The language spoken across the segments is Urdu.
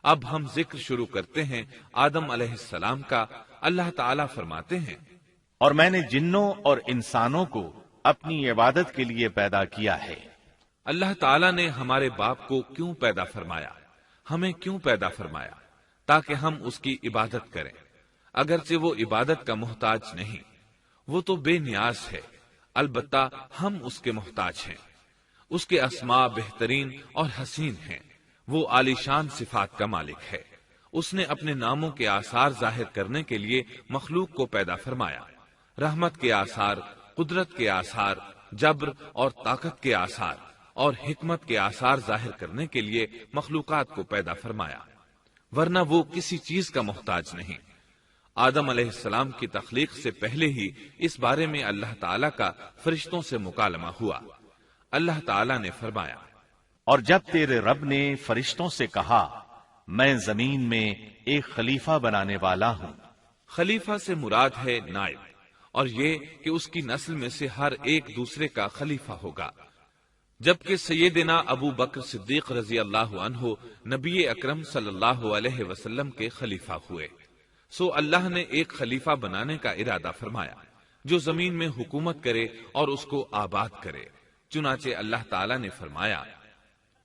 اب ہم ذکر شروع کرتے ہیں آدم علیہ السلام کا۔ اللہ تعالیٰ فرماتے ہیں، اور میں نے جنوں اور انسانوں کو اپنی عبادت کے لیے پیدا کیا ہے۔ اللہ تعالیٰ نے ہمارے باپ کو کیوں پیدا فرمایا؟ ہمیں کیوں پیدا فرمایا؟ تاکہ ہم اس کی عبادت کریں، اگرچہ وہ عبادت کا محتاج نہیں، وہ تو بے نیاز ہے، البتہ ہم اس کے محتاج ہیں۔ اس کے اسماء بہترین اور حسین ہیں، وہ عالی شان صفات کا مالک ہے۔ اس نے اپنے ناموں کے آثار ظاہر کرنے کے لیے مخلوق کو پیدا فرمایا، رحمت کے آثار، قدرت کے آثار، جبر اور طاقت کے آثار اور حکمت کے آثار ظاہر کرنے کے لیے مخلوقات کو پیدا فرمایا، ورنہ وہ کسی چیز کا محتاج نہیں۔ آدم علیہ السلام کی تخلیق سے پہلے ہی اس بارے میں اللہ تعالیٰ کا فرشتوں سے مکالمہ ہوا۔ اللہ تعالیٰ نے فرمایا، اور جب تیرے رب نے فرشتوں سے کہا میں زمین میں ایک خلیفہ بنانے والا ہوں۔ خلیفہ سے مراد ہے نائب، اور یہ کہ اس کی نسل میں سے ہر ایک دوسرے کا خلیفہ ہوگا۔ جبکہ سیدنا ابو بکر صدیق رضی اللہ عنہ نبی اکرم صلی اللہ علیہ وسلم کے خلیفہ ہوئے، سو اللہ نے ایک خلیفہ بنانے کا ارادہ فرمایا جو زمین میں حکومت کرے اور اس کو آباد کرے۔ چنانچہ اللہ تعالیٰ نے فرمایا،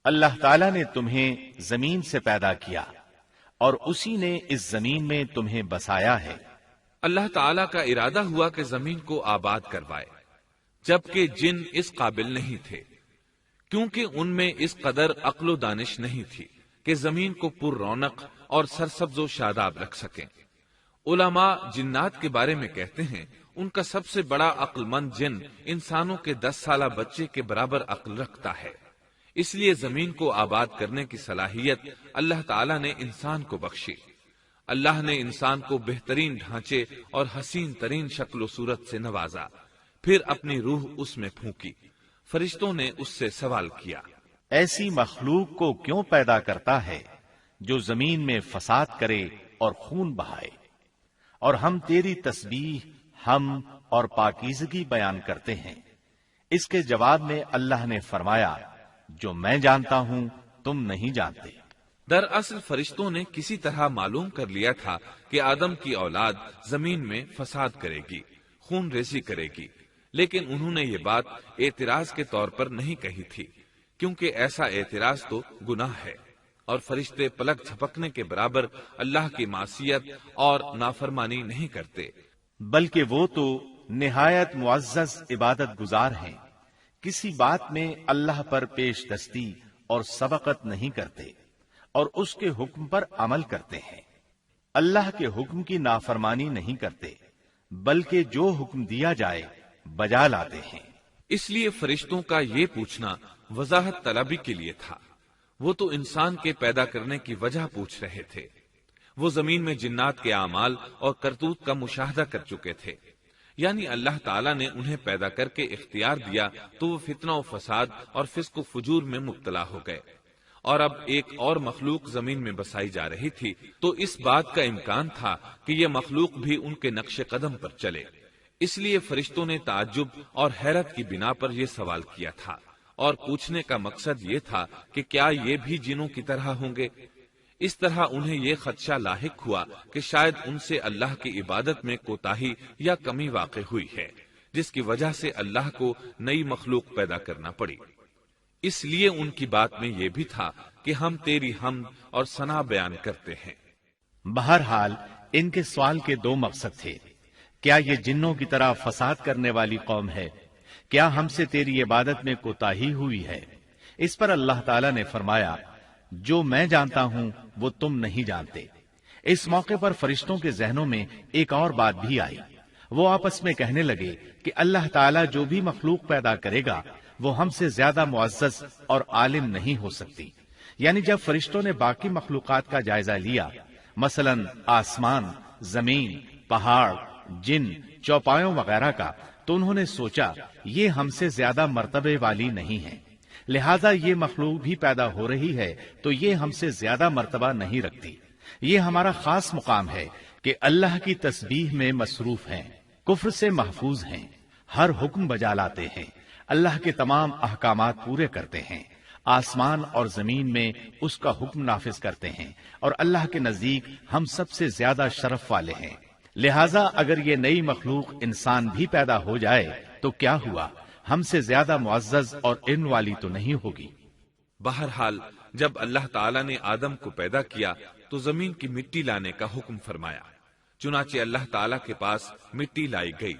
اللہ تعالیٰ نے تمہیں زمین سے پیدا کیا اور اسی نے اس زمین میں تمہیں بسایا ہے۔ اللہ تعالیٰ کا ارادہ ہوا کہ زمین کو آباد کروائے، جبکہ جن اس قابل نہیں تھے، کیونکہ ان میں اس قدر عقل و دانش نہیں تھی کہ زمین کو پر رونق اور سرسبز و شاداب رکھ سکیں۔ علماء جنات کے بارے میں کہتے ہیں ان کا سب سے بڑا عقل مند جن انسانوں کے 10 سالہ بچے کے برابر عقل رکھتا ہے، اس لیے زمین کو آباد کرنے کی صلاحیت اللہ تعالیٰ نے انسان کو بخشی۔ اللہ نے انسان کو بہترین ڈھانچے اور حسین ترین شکل و صورت سے نوازا، پھر اپنی روح اس میں پھونکی۔ فرشتوں نے اس سے سوال کیا، ایسی مخلوق کو کیوں پیدا کرتا ہے جو زمین میں فساد کرے اور خون بہائے؟ اور ہم تیری تسبیح، حمد اور پاکیزگی بیان کرتے ہیں۔ اس کے جواب میں اللہ نے فرمایا، جو میں جانتا ہوں تم نہیں جانتے۔ دراصل فرشتوں نے کسی طرح معلوم کر لیا تھا کہ آدم کی اولاد زمین میں فساد کرے گی، خون ریزی کرے گی، لیکن انہوں نے یہ بات اعتراض کے طور پر نہیں کہی تھی، کیونکہ ایسا اعتراض تو گناہ ہے، اور فرشتے پلک جھپکنے کے برابر اللہ کی معصیت اور نافرمانی نہیں کرتے، بلکہ وہ تو نہایت معزز عبادت گزار ہیں، کسی بات میں اللہ پر پیش دستی اور سبقت نہیں کرتے، اور اس کے حکم پر عمل کرتے ہیں۔ اللہ کے حکم کی نافرمانی نہیں کرتے، بلکہ جو حکم دیا جائے بجا لاتے ہیں۔ اس لیے فرشتوں کا یہ پوچھنا وضاحت طلبی کے لیے تھا، وہ تو انسان کے پیدا کرنے کی وجہ پوچھ رہے تھے۔ وہ زمین میں جنات کے اعمال اور کرتوت کا مشاہدہ کر چکے تھے، یعنی اللہ تعالیٰ نے انہیں پیدا کر کے اختیار دیا تو وہ فتنہ و فساد اور فسق و فجور میں مبتلا ہو گئے، اور اب ایک اور مخلوق زمین میں بسائی جا رہی تھی، تو اس بات کا امکان تھا کہ یہ مخلوق بھی ان کے نقش قدم پر چلے۔ اس لیے فرشتوں نے تعجب اور حیرت کی بنا پر یہ سوال کیا تھا، اور پوچھنے کا مقصد یہ تھا کہ کیا یہ بھی جنوں کی طرح ہوں گے؟ اس طرح انہیں یہ خدشہ لاحق ہوا کہ شاید ان سے اللہ کی عبادت میں کوتاہی یا کمی واقع ہوئی ہے، جس کی وجہ سے اللہ کو نئی مخلوق پیدا کرنا پڑی۔ اس لیے ان کی بات میں یہ بھی تھا کہ ہم تیری حمد اور ثنا بیان کرتے ہیں۔ بہرحال ان کے سوال کے 2 مقصد تھے۔ کیا یہ جنوں کی طرح فساد کرنے والی قوم ہے؟ کیا ہم سے تیری عبادت میں کوتاہی ہوئی ہے؟ اس پر اللہ تعالیٰ نے فرمایا، جو میں جانتا ہوں وہ تم نہیں جانتے۔ اس موقع پر فرشتوں کے ذہنوں میں ایک اور بات بھی آئی۔ وہ آپس میں کہنے لگے کہ اللہ تعالیٰ جو بھی مخلوق پیدا کرے گا وہ ہم سے زیادہ معزز اور عالم نہیں ہو سکتی۔ یعنی جب فرشتوں نے باقی مخلوقات کا جائزہ لیا، مثلا آسمان، زمین، پہاڑ، جن، چوپایوں وغیرہ کا، تو انہوں نے سوچا یہ ہم سے زیادہ مرتبے والی نہیں ہے، لہذا یہ مخلوق بھی پیدا ہو رہی ہے تو یہ ہم سے زیادہ مرتبہ نہیں رکھتی۔ یہ ہمارا خاص مقام ہے کہ اللہ کی تسبیح میں مصروف ہیں، کفر سے محفوظ ہیں، ہر حکم بجا لاتے ہیں، اللہ کے تمام احکامات پورے کرتے ہیں، آسمان اور زمین میں اس کا حکم نافذ کرتے ہیں، اور اللہ کے نزدیک ہم سب سے زیادہ شرف والے ہیں۔ لہذا اگر یہ نئی مخلوق انسان بھی پیدا ہو جائے تو کیا ہوا، ہم سے زیادہ معزز اور علم والی تو نہیں ہوگی۔ بہرحال جب اللہ تعالیٰ نے آدم کو پیدا کیا تو زمین کی مٹی لانے کا حکم فرمایا، چنانچہ اللہ تعالیٰ کے پاس مٹی لائی گئی۔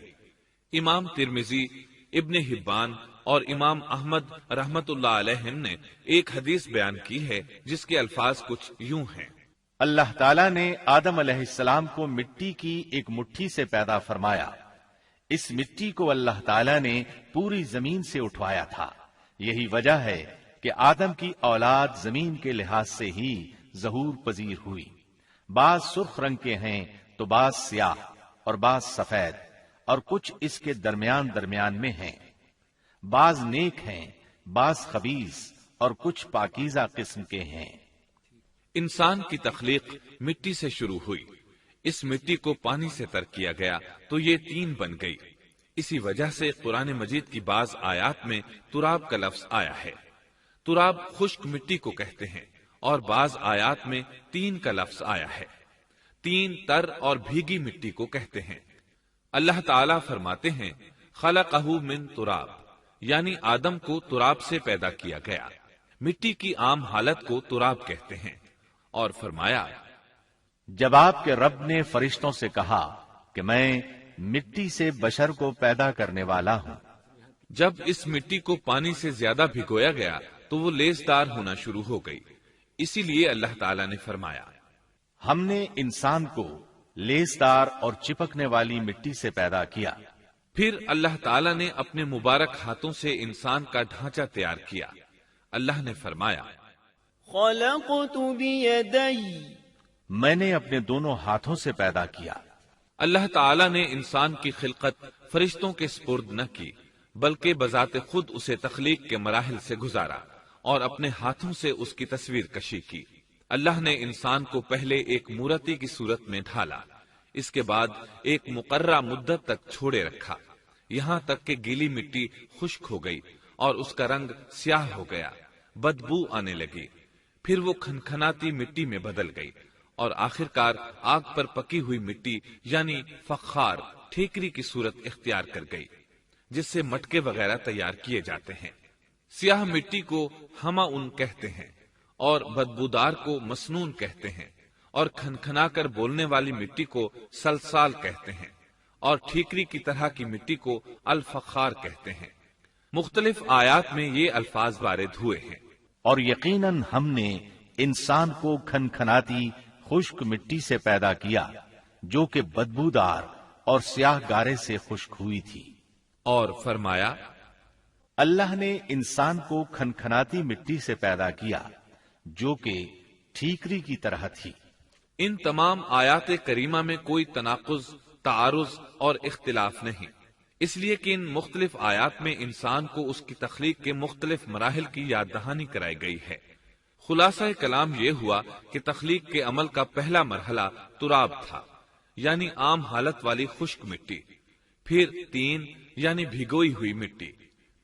امام ترمذی، ابن حبان اور امام احمد رحمت اللہ علیہم نے ایک حدیث بیان کی ہے جس کے الفاظ کچھ یوں ہیں: اللہ تعالیٰ نے آدم علیہ السلام کو مٹی کی ایک مٹھی سے پیدا فرمایا۔ اس مٹی کو اللہ تعالیٰ نے پوری زمین سے اٹھوایا تھا۔ یہی وجہ ہے کہ آدم کی اولاد زمین کے لحاظ سے ہی ظہور پذیر ہوئی۔ بعض سرخ رنگ کے ہیں تو بعض سیاہ اور بعض سفید، اور کچھ اس کے درمیان میں ہیں۔ بعض نیک ہیں، بعض خبیث، اور کچھ پاکیزہ قسم کے ہیں۔ انسان کی تخلیق مٹی سے شروع ہوئی، اس مٹی کو پانی سے تر کیا گیا تو یہ تین بن گئی۔ اسی وجہ سے قرآن مجید کی بعض آیات میں تراب کا لفظ آیا ہے۔ تراب خشک مٹی کو کہتے ہیں، اور بعض آیات میں تین کا لفظ آیا ہے۔ تین تر اور بھیگی مٹی کو کہتے ہیں۔ اللہ تعالیٰ فرماتے ہیں خلقہ من تراب، یعنی آدم کو تراب سے پیدا کیا گیا۔ مٹی کی عام حالت کو تراب کہتے ہیں، اور فرمایا جب آپ کے رب نے فرشتوں سے کہا کہ میں مٹی سے بشر کو پیدا کرنے والا ہوں۔ جب اس مٹی کو پانی سے زیادہ بھگویا گیا تو وہ لیسدار ہونا شروع ہو گئی، اسی لیے اللہ تعالیٰ نے فرمایا ہم نے انسان کو لیسدار اور چپکنے والی مٹی سے پیدا کیا۔ پھر اللہ تعالیٰ نے اپنے مبارک ہاتھوں سے انسان کا ڈھانچہ تیار کیا۔ اللہ نے فرمایا خلقت بیدی، میں نے اپنے دونوں ہاتھوں سے پیدا کیا۔ اللہ تعالیٰ نے انسان کی خلقت فرشتوں کے سپرد نہ کی، بلکہ بذات خود اسے تخلیق کے مراحل سے گزارا اور اپنے ہاتھوں سے اس کی تصویر کشی کی۔ اللہ نے انسان کو پہلے ایک مورتی کی صورت میں ڈھالا، اس کے بعد ایک مقررہ مدت تک چھوڑے رکھا، یہاں تک کہ گیلی مٹی خشک ہو گئی اور اس کا رنگ سیاہ ہو گیا، بدبو آنے لگی، پھر وہ کھنکھناتی مٹی میں بدل گئی، اور آخرکار آگ پر پکی ہوئی مٹی یعنی فخار ٹھیکری کی صورت اختیار کر گئی، جس سے مٹکے وغیرہ تیار کیے جاتے ہیں۔ سیاہ مٹی کو ہما ان کہتے ہیں، اور بدبودار کو مسنون کہتے ہیں، اور کھنکھنا کر بولنے والی مٹی کو سلسال کہتے ہیں، اور ٹھیکری کی طرح کی مٹی کو الفخار کہتے ہیں۔ مختلف آیات میں یہ الفاظ وارد ہوئے ہیں۔ اور یقیناً ہم نے انسان کو کھنکھناتی خشک مٹی سے پیدا کیا جو کہ بدبودار اور سیاہ گارے سے خشک ہوئی تھی۔ اور فرمایا اللہ نے انسان کو کھنکھناتی مٹی سے پیدا کیا جو کہ ٹھیکری کی طرح تھی۔ ان تمام آیات کریمہ میں کوئی تناقض، تعارض اور اختلاف نہیں، اس لیے کہ ان مختلف آیات میں انسان کو اس کی تخلیق کے مختلف مراحل کی یاد دہانی کرائی گئی ہے۔ خلاصہ کلام یہ ہوا کہ تخلیق کے عمل کا پہلا مرحلہ تراب تھا، یعنی عام حالت والی خشک مٹی، پھر تین یعنی بھگوئی ہوئی مٹی،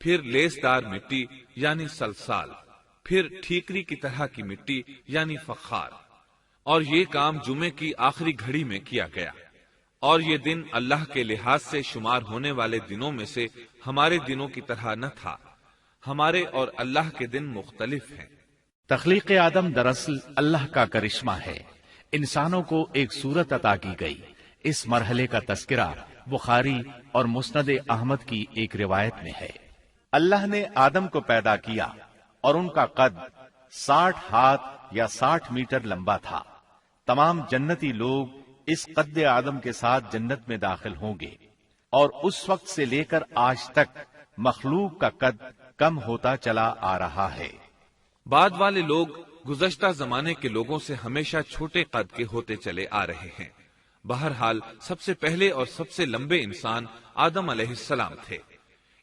پھر لیسدار مٹی یعنی سلسال، پھر ٹھیکری کی طرح کی مٹی یعنی فخار، اور یہ کام جمعے کی آخری گھڑی میں کیا گیا۔ اور یہ دن اللہ کے لحاظ سے شمار ہونے والے دنوں میں سے ہمارے دنوں کی طرح نہ تھا، ہمارے اور اللہ کے دن مختلف ہیں۔ تخلیق آدم دراصل اللہ کا کرشمہ ہے، انسانوں کو ایک صورت عطا کی گئی۔ اس مرحلے کا تذکرہ بخاری اور مسند احمد کی ایک روایت میں ہے۔ اللہ نے آدم کو پیدا کیا اور ان کا قد 60 ہاتھ یا 60 میٹر لمبا تھا۔ تمام جنتی لوگ اس قد آدم کے ساتھ جنت میں داخل ہوں گے، اور اس وقت سے لے کر آج تک مخلوق کا قد کم ہوتا چلا آ رہا ہے۔ بعد والے لوگ گزشتہ زمانے کے لوگوں سے ہمیشہ چھوٹے قد کے ہوتے چلے آ رہے ہیں۔ بہرحال سب سے پہلے اور سب سے لمبے انسان آدم علیہ السلام تھے۔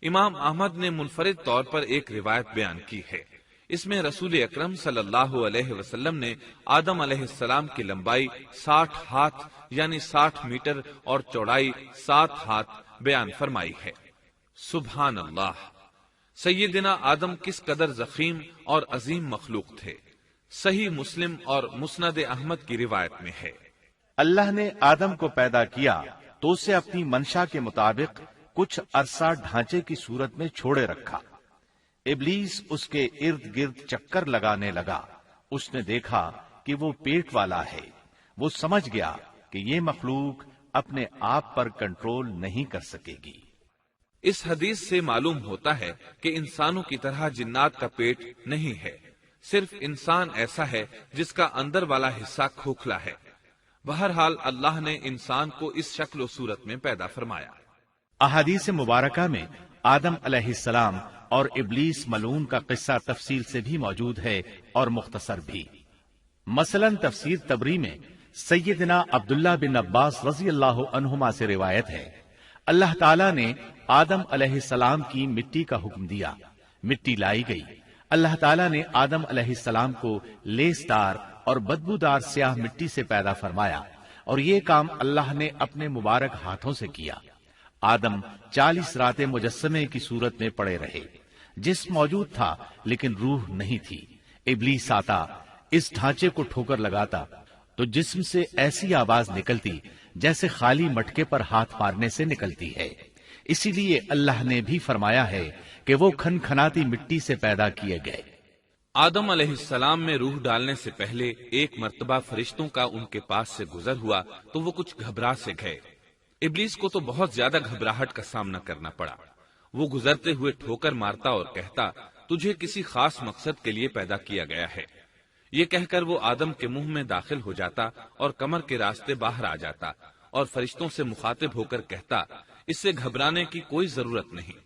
امام احمد نے منفرد طور پر ایک روایت بیان کی ہے، اس میں رسول اکرم صلی اللہ علیہ وسلم نے آدم علیہ السلام کی لمبائی 60 ہاتھ یعنی 60 میٹر اور چوڑائی 7 ہاتھ بیان فرمائی ہے۔ سبحان اللہ! سیدنا آدم کس قدر ضخیم اور عظیم مخلوق تھے، صحیح مسلم اور مسند احمد کی روایت میں ہے۔ اللہ نے آدم کو پیدا کیا تو اسے اپنی منشا کے مطابق کچھ عرصہ ڈھانچے کی صورت میں چھوڑے رکھا۔ ابلیس اس کے ارد گرد چکر لگانے لگا۔ اس نے دیکھا کہ وہ پیٹ والا ہے۔ وہ سمجھ گیا کہ یہ مخلوق اپنے آپ پر کنٹرول نہیں کر سکے گی۔ اس حدیث سے معلوم ہوتا ہے کہ انسانوں کی طرح جنات کا پیٹ نہیں ہے، صرف انسان ایسا ہے جس کا اندر والا حصہ کھوکھلا ہے۔ بہرحال اللہ نے انسان کو اس شکل و صورت میں پیدا فرمایا۔ احادیث مبارکہ میں آدم علیہ السلام اور ابلیس ملعون کا قصہ تفصیل سے بھی موجود ہے اور مختصر بھی۔ مثلا تفسیر تبری میں سیدنا عبداللہ بن عباس رضی اللہ عنہما سے روایت ہے، اللہ تعالیٰ نے آدم علیہ السلام کی مٹی کا حکم دیا، مٹی لائی گئی۔ اللہ تعالیٰ نے آدم علیہ السلام کو لیسدار اور بدبودار سیاہ مٹی سے پیدا فرمایا، اور یہ کام اللہ نے اپنے مبارک ہاتھوں سے کیا۔ آدم 40 راتیں مجسمے کی صورت میں پڑے رہے، جسم موجود تھا لیکن روح نہیں تھی۔ ابلیس آتا، اس ڈھانچے کو ٹھوکر لگاتا تو جسم سے ایسی آواز نکلتی جیسے خالی مٹکے پر ہاتھ مارنے سے نکلتی ہے۔ اسی لیے اللہ نے بھی فرمایا ہے کہ وہ کھنکھناتی مٹی سے پیدا کیے گئے۔ آدم علیہ السلام میں روح ڈالنے سے پہلے ایک مرتبہ فرشتوں کا ان کے پاس سے گزر ہوا تو وہ کچھ گھبرا سے گئے۔ ابلیس کو تو بہت زیادہ گھبراہٹ کا سامنا کرنا پڑا۔ وہ گزرتے ہوئے ٹھوکر مارتا اور کہتا، تجھے کسی خاص مقصد کے لیے پیدا کیا گیا ہے۔ یہ کہہ کر وہ آدم کے منہ میں داخل ہو جاتا اور کمر کے راستے باہر آ جاتا اور فرشتوں سے مخاطب ہو کر کہتا، اس سے گھبرانے کی کوئی ضرورت نہیں۔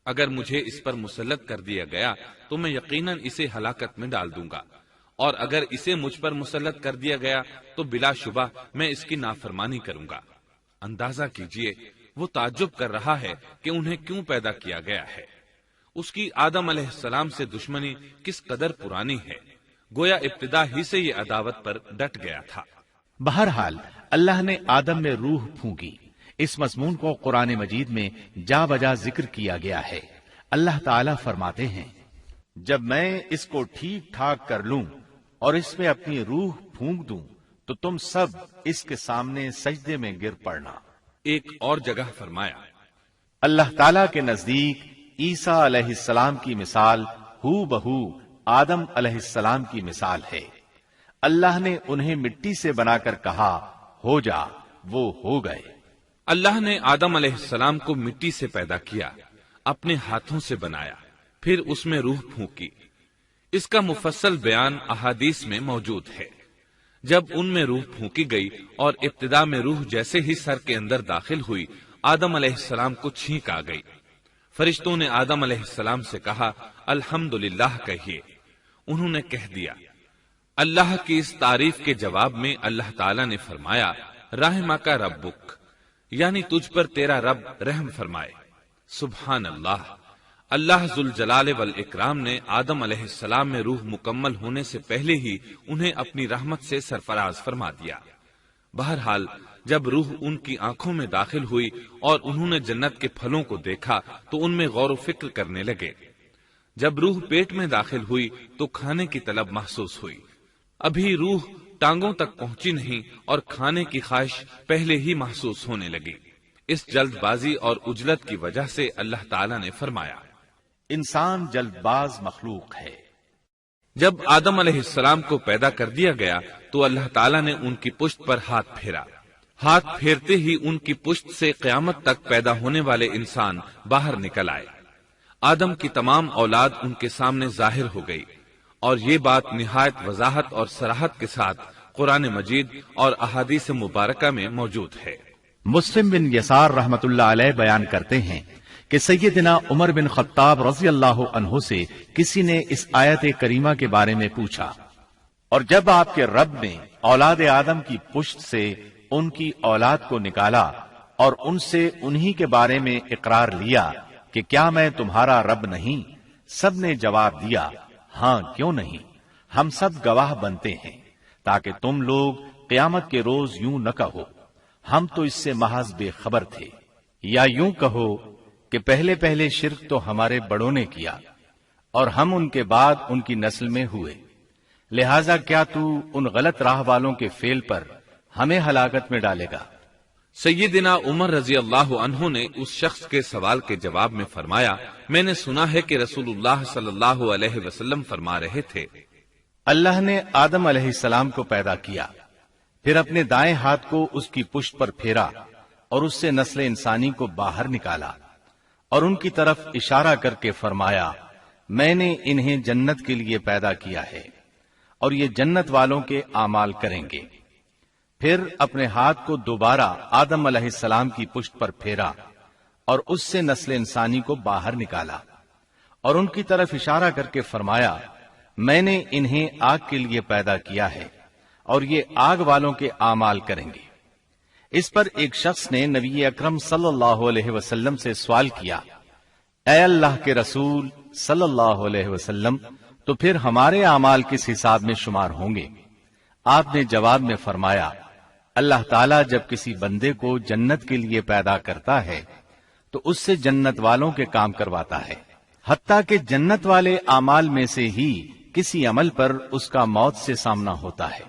اگر مجھے اس پر مسلط کر دیا گیا تو میں یقیناً اسے ہلاکت میں ڈال دوں گا، اور اگر اسے مجھ پر مسلط کر دیا گیا تو بلا شبہ میں اس کی نافرمانی کروں گا۔ اندازہ کیجئے وہ تعجب کر رہا ہے کہ انہیں کیوں پیدا کیا گیا ہے۔ اس کی آدم علیہ السلام سے دشمنی کس قدر پرانی ہے، گویا ابتدا ہی سے یہ عداوت پر ڈٹ گیا تھا۔ بہرحال اللہ نے آدم میں روح پھونکی۔ اس مضمون کو قرآن مجید میں جا بجا ذکر کیا گیا ہے۔ اللہ تعالیٰ فرماتے ہیں، جب میں اس کو ٹھیک ٹھاک کر لوں اور اس میں اپنی روح پھونک دوں تو تم سب اس کے سامنے سجدے میں گر پڑنا۔ ایک اور جگہ فرمایا، اللہ تعالیٰ کے نزدیک عیسیٰ علیہ السلام کی مثال ہو بہو آدم علیہ السلام کی مثال ہے۔ اللہ نے انہیں مٹی سے بنا کر کہا، ہو جا، وہ ہو گئے۔ اللہ نے آدم علیہ السلام کو مٹی سے پیدا کیا، اپنے ہاتھوں سے بنایا، پھر اس میں روح پھونکی۔ اس کا مفصل بیان احادیث میں موجود ہے۔ جب ان میں روح پھونکی گئی اور ابتدا میں روح جیسے ہی سر کے اندر داخل ہوئی، آدم علیہ السلام کو چھینک آ گئی۔ فرشتوں نے آدم علیہ السلام سے کہا، الحمدللہ کہیے۔ انہوں نے کہہ دیا۔ اللہ کی اس تعریف کے جواب میں اللہ تعالیٰ نے فرمایا، رحمک ربک، یعنی تجھ پر تیرا رب رحم فرمائے۔ سبحان اللہ، اللہ ذوالجلال والاکرام نے آدم علیہ السلام میں روح مکمل ہونے سے پہلے ہی انہیں اپنی رحمت سے سرفراز فرما دیا۔ بہرحال جب روح ان کی آنکھوں میں داخل ہوئی اور انہوں نے جنت کے پھلوں کو دیکھا تو ان میں غور و فکر کرنے لگے۔ جب روح پیٹ میں داخل ہوئی تو کھانے کی طلب محسوس ہوئی۔ ابھی روح ٹانگوں تک پہنچی نہیں اور کھانے کی خواہش پہلے ہی محسوس ہونے لگی۔ اس جلد بازی اور عجلت کی وجہ سے اللہ تعالیٰ نے فرمایا، انسان جلد باز مخلوق ہے۔ جب آدم علیہ السلام کو پیدا کر دیا گیا تو اللہ تعالیٰ نے ان کی پشت پر ہاتھ پھیرا۔ ہاتھ پھیرتے ہی ان کی پشت سے قیامت تک پیدا ہونے والے انسان باہر نکل آئے۔ آدم کی تمام اولاد ان کے سامنے ظاہر ہو گئی، اور یہ بات نہایت وضاحت اور صراحت کے ساتھ قرآن مجید اور احادیث مبارکہ میں موجود ہے۔ مسلم بن یسار رحمت اللہ علیہ بیان کرتے ہیں کہ سیدنا عمر بن خطاب رضی اللہ عنہ سے کسی نے اس آیت کریمہ کے بارے میں پوچھا، اور جب آپ کے رب نے اولاد آدم کی پشت سے ان کی اولاد کو نکالا اور ان سے انہی کے بارے میں اقرار لیا کہ کیا میں تمہارا رب نہیں، سب نے جواب دیا، ہاں کیوں نہیں، ہم سب گواہ بنتے ہیں، تاکہ تم لوگ قیامت کے روز یوں نہ کہو ہم تو اس سے محض بے خبر تھے، یا یوں کہو کہ پہلے پہلے شرک تو ہمارے بڑوں نے کیا اور ہم ان کے بعد ان کی نسل میں ہوئے، لہذا کیا تو ان غلط راہ والوں کے فعل پر ہمیں ہلاکت میں ڈالے گا؟ سیدنا عمر رضی اللہ عنہ نے اس شخص کے سوال کے جواب میں فرمایا، میں نے سنا ہے کہ رسول اللہ صلی اللہ علیہ وسلم فرما رہے تھے، اللہ نے آدم علیہ السلام کو پیدا کیا، پھر اپنے دائیں ہاتھ کو اس کی پشت پر پھیرا اور اس سے نسل انسانی کو باہر نکالا اور ان کی طرف اشارہ کر کے فرمایا، میں نے انہیں جنت کے لیے پیدا کیا ہے اور یہ جنت والوں کے اعمال کریں گے۔ پھر اپنے ہاتھ کو دوبارہ آدم علیہ السلام کی پشت پر پھیرا اور اس سے نسل انسانی کو باہر نکالا اور ان کی طرف اشارہ کر کے فرمایا، میں نے انہیں آگ کے لیے پیدا کیا ہے اور یہ آگ والوں کے اعمال کریں گے۔ اس پر ایک شخص نے نبی اکرم صلی اللہ علیہ وسلم سے سوال کیا، اے اللہ کے رسول صلی اللہ علیہ وسلم، تو پھر ہمارے اعمال کس حساب میں شمار ہوں گے؟ آپ نے جواب میں فرمایا، اللہ تعالیٰ جب کسی بندے کو جنت کے لیے پیدا کرتا ہے تو اس سے جنت والوں کے کام کرواتا ہے، حتیٰ کہ جنت والے اعمال میں سے ہی کسی عمل پر اس کا موت سے سامنا ہوتا ہے،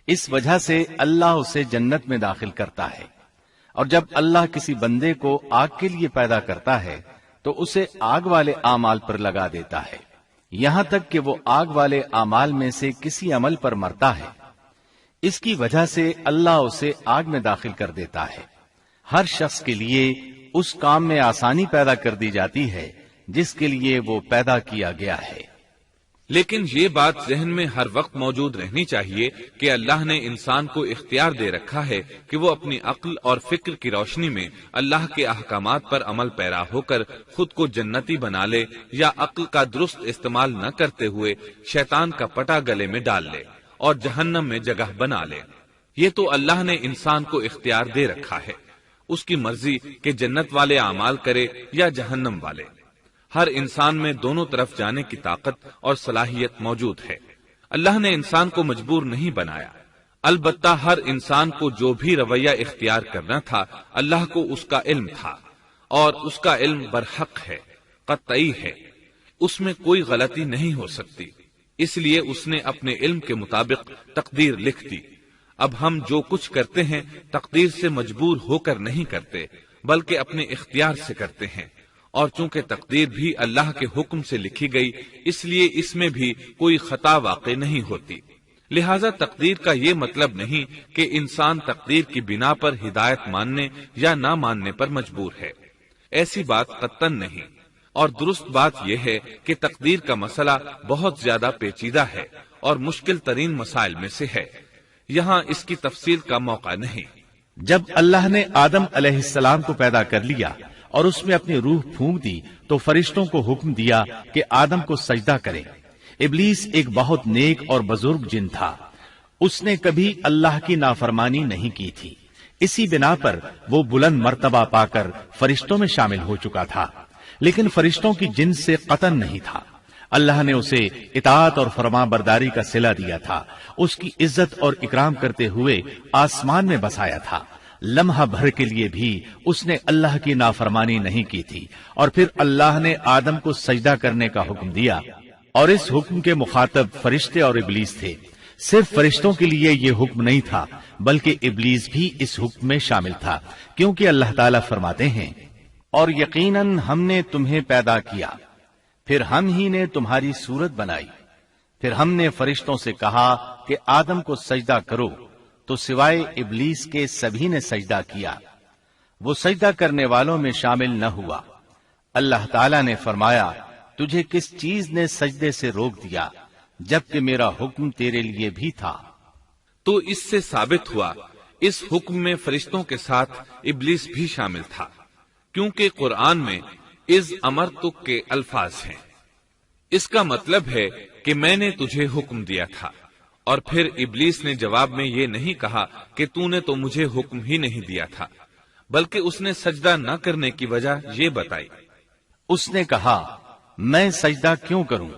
اس وجہ سے اللہ اسے جنت میں داخل کرتا ہے، اور جب اللہ کسی بندے کو آگ کے لیے پیدا کرتا ہے تو اسے آگ والے اعمال پر لگا دیتا ہے، یہاں تک کہ وہ آگ والے اعمال میں سے کسی عمل پر مرتا ہے، اس کی وجہ سے اللہ اسے آگ میں داخل کر دیتا ہے۔ ہر شخص کے لیے اس کام میں آسانی پیدا کر دی جاتی ہے جس کے لیے وہ پیدا کیا گیا ہے۔ لیکن یہ بات ذہن میں ہر وقت موجود رہنی چاہیے کہ اللہ نے انسان کو اختیار دے رکھا ہے کہ وہ اپنی عقل اور فکر کی روشنی میں اللہ کے احکامات پر عمل پیرا ہو کر خود کو جنتی بنا لے یا عقل کا درست استعمال نہ کرتے ہوئے شیطان کا پٹا گلے میں ڈال لے اور جہنم میں جگہ بنا لے۔ یہ تو اللہ نے انسان کو اختیار دے رکھا ہے، اس کی مرضی کہ جنت والے اعمال کرے یا جہنم والے۔ ہر انسان میں دونوں طرف جانے کی طاقت اور صلاحیت موجود ہے۔ اللہ نے انسان کو مجبور نہیں بنایا، البتہ ہر انسان کو جو بھی رویہ اختیار کرنا تھا اللہ کو اس کا علم تھا، اور اس کا علم برحق ہے، قطعی ہے، اس میں کوئی غلطی نہیں ہو سکتی، اس لیے اس نے اپنے علم کے مطابق تقدیر لکھ دی۔ اب ہم جو کچھ کرتے ہیں تقدیر سے مجبور ہو کر نہیں کرتے بلکہ اپنے اختیار سے کرتے ہیں، اور چونکہ تقدیر بھی اللہ کے حکم سے لکھی گئی اس لیے اس میں بھی کوئی خطا واقع نہیں ہوتی۔ لہذا تقدیر کا یہ مطلب نہیں کہ انسان تقدیر کی بنا پر ہدایت ماننے یا نہ ماننے پر مجبور ہے، ایسی بات قطعاً نہیں۔ اور درست بات یہ ہے کہ تقدیر کا مسئلہ بہت زیادہ پیچیدہ ہے اور مشکل ترین مسائل میں سے ہے، یہاں اس کی تفصیل کا موقع نہیں۔ جب اللہ نے آدم علیہ السلام کو پیدا کر لیا اور اس میں اپنی روح پھونک دی تو فرشتوں کو حکم دیا کہ آدم کو سجدہ کرے۔ ابلیس ایک بہت نیک اور بزرگ جن تھا، اس نے کبھی اللہ کی نافرمانی نہیں کی تھی، اسی بنا پر وہ بلند مرتبہ پا کر فرشتوں میں شامل ہو چکا تھا، لیکن فرشتوں کی جنس سے قطعاً نہیں تھا۔ اللہ نے اسے اطاعت اور فرما برداری کا صلہ دیا تھا، اس کی عزت اور اکرام کرتے ہوئے آسمان میں بسایا تھا، لمحہ بھر کے لیے بھی اس نے اللہ کی نافرمانی نہیں کی تھی، اور پھر اللہ نے آدم کو سجدہ کرنے کا حکم دیا، اور اس حکم کے مخاطب فرشتے اور ابلیس تھے۔ صرف فرشتوں کے لیے یہ حکم نہیں تھا بلکہ ابلیس بھی اس حکم میں شامل تھا، کیونکہ اللہ تعالیٰ فرماتے ہیں، اور یقیناً ہم نے تمہیں پیدا کیا، پھر ہم ہی نے تمہاری صورت بنائی، پھر ہم نے فرشتوں سے کہا کہ آدم کو سجدہ کرو، تو سوائے ابلیس کے سبھی نے سجدہ کیا، وہ سجدہ کرنے والوں میں شامل نہ ہوا۔ اللہ تعالیٰ نے فرمایا، تجھے کس چیز نے سجدے سے روک دیا جبکہ میرا حکم تیرے لیے بھی تھا؟ تو اس سے ثابت ہوا اس حکم میں فرشتوں کے ساتھ ابلیس بھی شامل تھا، کیونکہ قرآن میں اذ امرتک کے الفاظ ہیں۔ اس کا مطلب ہے کہ میں نے تجھے حکم دیا تھا، اور پھر ابلیس نے جواب میں یہ نہیں کہا کہ تو نے تو مجھے حکم ہی نہیں دیا تھا، بلکہ اس نے سجدہ نہ کرنے کی وجہ یہ بتائی۔ اس نے کہا، میں سجدہ کیوں کروں،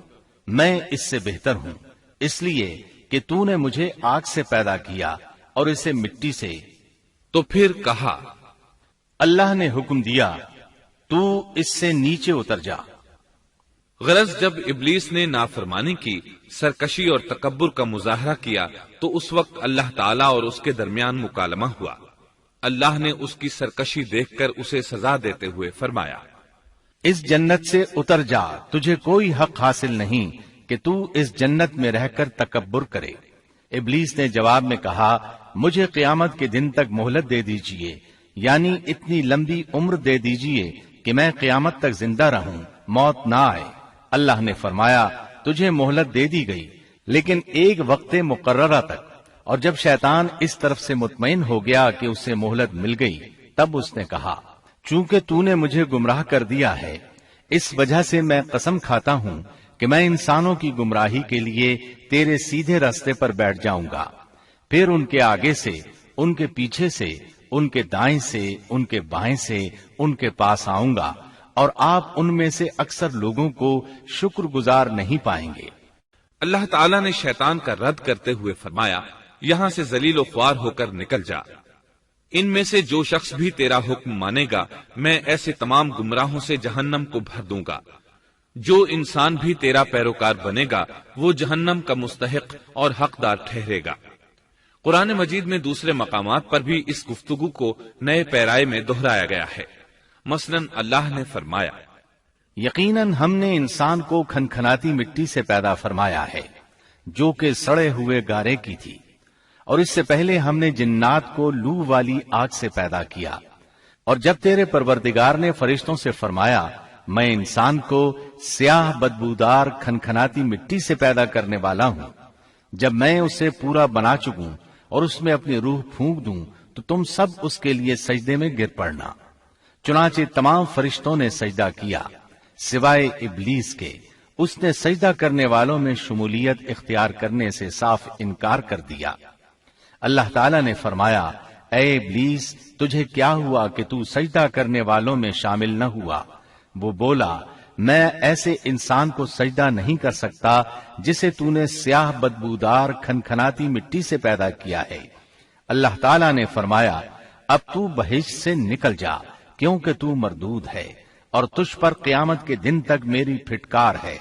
میں اس سے بہتر ہوں، اس لیے کہ تو نے مجھے آگ سے پیدا کیا اور اسے مٹی سے۔ تو پھر کہا، اللہ نے حکم دیا، تو اس سے نیچے اتر جا۔ غرض جب ابلیس نے نافرمانی کی، سرکشی اور تکبر کا مظاہرہ کیا تو اس وقت اللہ تعالیٰ اور اس کے درمیان مکالمہ ہوا۔ اللہ نے اس کی سرکشی دیکھ کر اسے سزا دیتے ہوئے فرمایا، اس جنت سے اتر جا، تجھے کوئی حق حاصل نہیں کہ تو اس جنت میں رہ کر تکبر کرے۔ ابلیس نے جواب میں کہا، مجھے قیامت کے دن تک مہلت دے دیجئے، یعنی اتنی لمبی عمر دے دیجئے کہ میں قیامت تک زندہ رہوں، موت نہ آئے۔ اللہ نے فرمایا، تجھے مہلت دے دی گئی، لیکن ایک وقت مقررہ تک۔ اور جب شیطان اس طرف سے مطمئن ہو گیا کہ اسے مہلت مل گئی، تب اس نے کہا، چونکہ تو نے مجھے گمراہ کر دیا ہے، اس وجہ سے میں قسم کھاتا ہوں کہ میں انسانوں کی گمراہی کے لیے تیرے سیدھے راستے پر بیٹھ جاؤں گا، پھر ان کے آگے سے، ان کے پیچھے سے، ان کے دائیں سے، ان کے بائیں سے، ان کے پاس آؤں گا، اور آپ ان میں سے اکثر لوگوں کو شکر گزار نہیں پائیں گے۔ اللہ تعالیٰ نے شیطان کا رد کرتے ہوئے فرمایا، یہاں سے ذلیل و خوار ہو کر نکل جا، ان میں سے جو شخص بھی تیرا حکم مانے گا میں ایسے تمام گمراہوں سے جہنم کو بھر دوں گا۔ جو انسان بھی تیرا پیروکار بنے گا وہ جہنم کا مستحق اور حقدار ٹھہرے گا۔ قرآن مجید میں دوسرے مقامات پر بھی اس گفتگو کو نئے پیرائے میں دہرایا گیا ہے۔ مثلا اللہ نے فرمایا، یقیناً ہم نے انسان کو کھنکھناتی مٹی سے پیدا فرمایا ہے جو کہ سڑے ہوئے گارے کی تھی، اور اس سے پہلے ہم نے جنات کو لو والی آگ سے پیدا کیا۔ اور جب تیرے پروردگار نے فرشتوں سے فرمایا، میں انسان کو سیاہ بدبودار کھنکھناتی مٹی سے پیدا کرنے والا ہوں، جب میں اسے پورا بنا چکوں اور اس میں اپنی روح پھونک دوں تو تم سب اس کے لیے سجدے میں گر پڑنا۔ چنانچہ تمام فرشتوں نے سجدہ کیا سوائے ابلیس کے، اس نے سجدہ کرنے والوں میں شمولیت اختیار کرنے سے صاف انکار کر دیا۔ اللہ تعالیٰ نے فرمایا، اے ابلیس، تجھے کیا ہوا کہ تو سجدہ کرنے والوں میں شامل نہ ہوا؟ وہ بولا، میں ایسے انسان کو سجدہ نہیں کر سکتا جسے تو نے سیاہ بدبودار کھنکھناتی مٹی سے پیدا کیا ہے۔ اللہ تعالیٰ نے فرمایا، اب تو بہشت سے نکل جا، کیونکہ تو مردود ہے اور تجھ پر قیامت کے دن تک میری پھٹکار ہے۔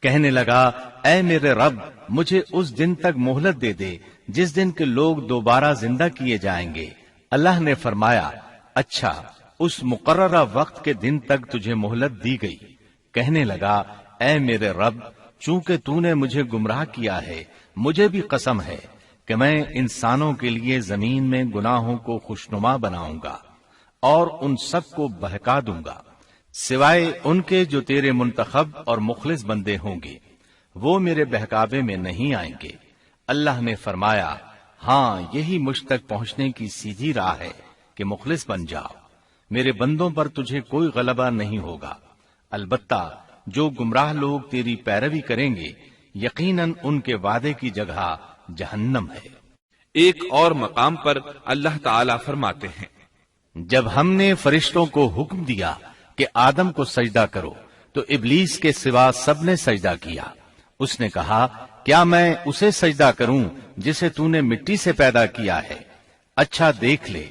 کہنے لگا، اے میرے رب، مجھے اس دن تک مہلت دے دے جس دن کے لوگ دوبارہ زندہ کیے جائیں گے۔ اللہ نے فرمایا، اچھا، اس مقررہ وقت کے دن تک تجھے مہلت دی گئی۔ کہنے لگا، اے میرے رب، چونکہ تو نے مجھے گمراہ کیا ہے، مجھے بھی قسم ہے کہ میں انسانوں کے لیے زمین میں گناہوں کو خوشنما بناؤں گا اور ان سب کو بہکا دوں گا، سوائے ان کے جو تیرے منتخب اور مخلص بندے ہوں گے، وہ میرے بہکاوے میں نہیں آئیں گے۔ اللہ نے فرمایا، ہاں، یہی مجھ تک پہنچنے کی سیدھی راہ ہے کہ مخلص بن جاؤ، میرے بندوں پر تجھے کوئی غلبہ نہیں ہوگا۔ البتہ جو گمراہ لوگ تیری پیروی کریں گے، یقیناً ان کے وعدے کی جگہ جہنم ہے۔ ایک اور مقام پر اللہ تعالیٰ فرماتے ہیں، جب ہم نے فرشتوں کو حکم دیا کہ آدم کو سجدہ کرو تو ابلیس کے سوا سب نے سجدہ کیا۔ اس نے کہا، کیا میں اسے سجدہ کروں جسے تو نے مٹی سے پیدا کیا ہے؟ اچھا دیکھ لے،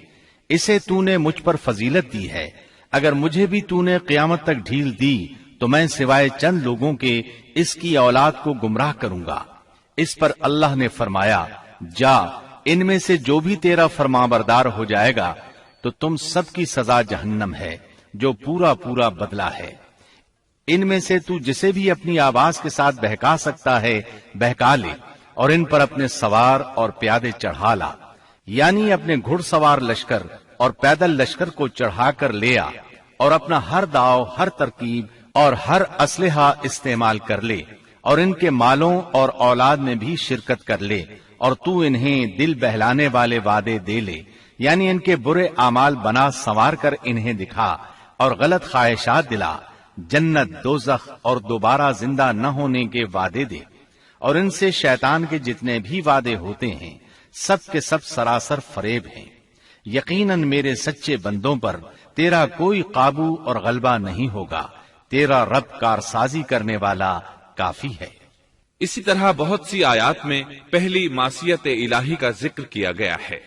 اسے تو نے مجھ پر فضیلت دی ہے، اگر مجھے بھی تو نے قیامت تک ڈھیل دی تو میں سوائے چند لوگوں کے اس کی اولاد کو گمراہ کروں گا۔ اس پر اللہ نے فرمایا، جا، ان میں سے جو بھی تیرا فرمانبردار ہو جائے گا تو تم سب کی سزا جہنم ہے جو پورا پورا بدلہ ہے۔ ان میں سے تو جسے بھی اپنی آواز کے ساتھ بہکا سکتا ہے بہکا لے، اور ان پر اپنے سوار اور پیادے چڑھا لا، یعنی اپنے گھڑ سوار لشکر اور پیدل لشکر کو چڑھا کر لے آ، اور اپنا ہر داؤ، ہر ترکیب اور ہر اسلحہ استعمال کر لے، اور ان کے مالوں اور اولاد میں بھی شرکت کر لے، اور تو انہیں دل بہلانے والے وعدے دے لے، یعنی ان کے برے اعمال بنا سنوار کر انہیں دکھا اور غلط خواہشات دلا، جنت، دوزخ اور دوبارہ زندہ نہ ہونے کے وعدے دے، اور ان سے شیطان کے جتنے بھی وعدے ہوتے ہیں سب کے سب سراسر فریب ہیں۔ یقیناً میرے سچے بندوں پر تیرا کوئی قابو اور غلبہ نہیں ہوگا، تیرا رب کارسازی کرنے والا کافی ہے۔ اسی طرح بہت سی آیات میں پہلی معصیت الہی کا ذکر کیا گیا ہے۔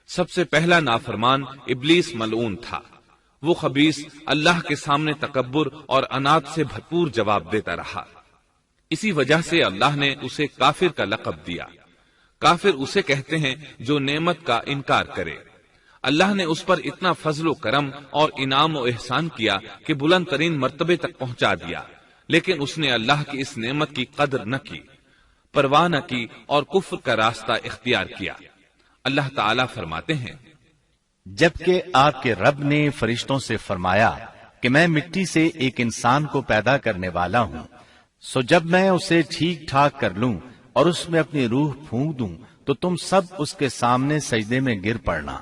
سب سے پہلا نافرمان ابلیس ملعون تھا، وہ خبیث اللہ کے سامنے تکبر اور انات سے بھرپور جواب دیتا رہا۔ اسی وجہ سے اللہ نے اسے کافر کا لقب دیا۔ کافر اسے کہتے ہیں جو نعمت کا انکار کرے۔ اللہ نے اس پر اتنا فضل و کرم اور انعام و احسان کیا کہ بلند ترین مرتبے تک پہنچا دیا، لیکن اس نے اللہ کی اس نعمت کی قدر نہ کی، پرواہ نہ کی اور کفر کا راستہ اختیار کیا۔ اللہ تعالیٰ فرماتے ہیں، جبکہ آپ کے رب نے فرشتوں سے فرمایا کہ میں مٹی سے ایک انسان کو پیدا کرنے والا ہوں، سو جب میں اسے ٹھیک ٹھاک کر لوں اور اس میں اپنی روح پھونک دوں تو تم سب اس کے سامنے سجدے میں گر پڑنا۔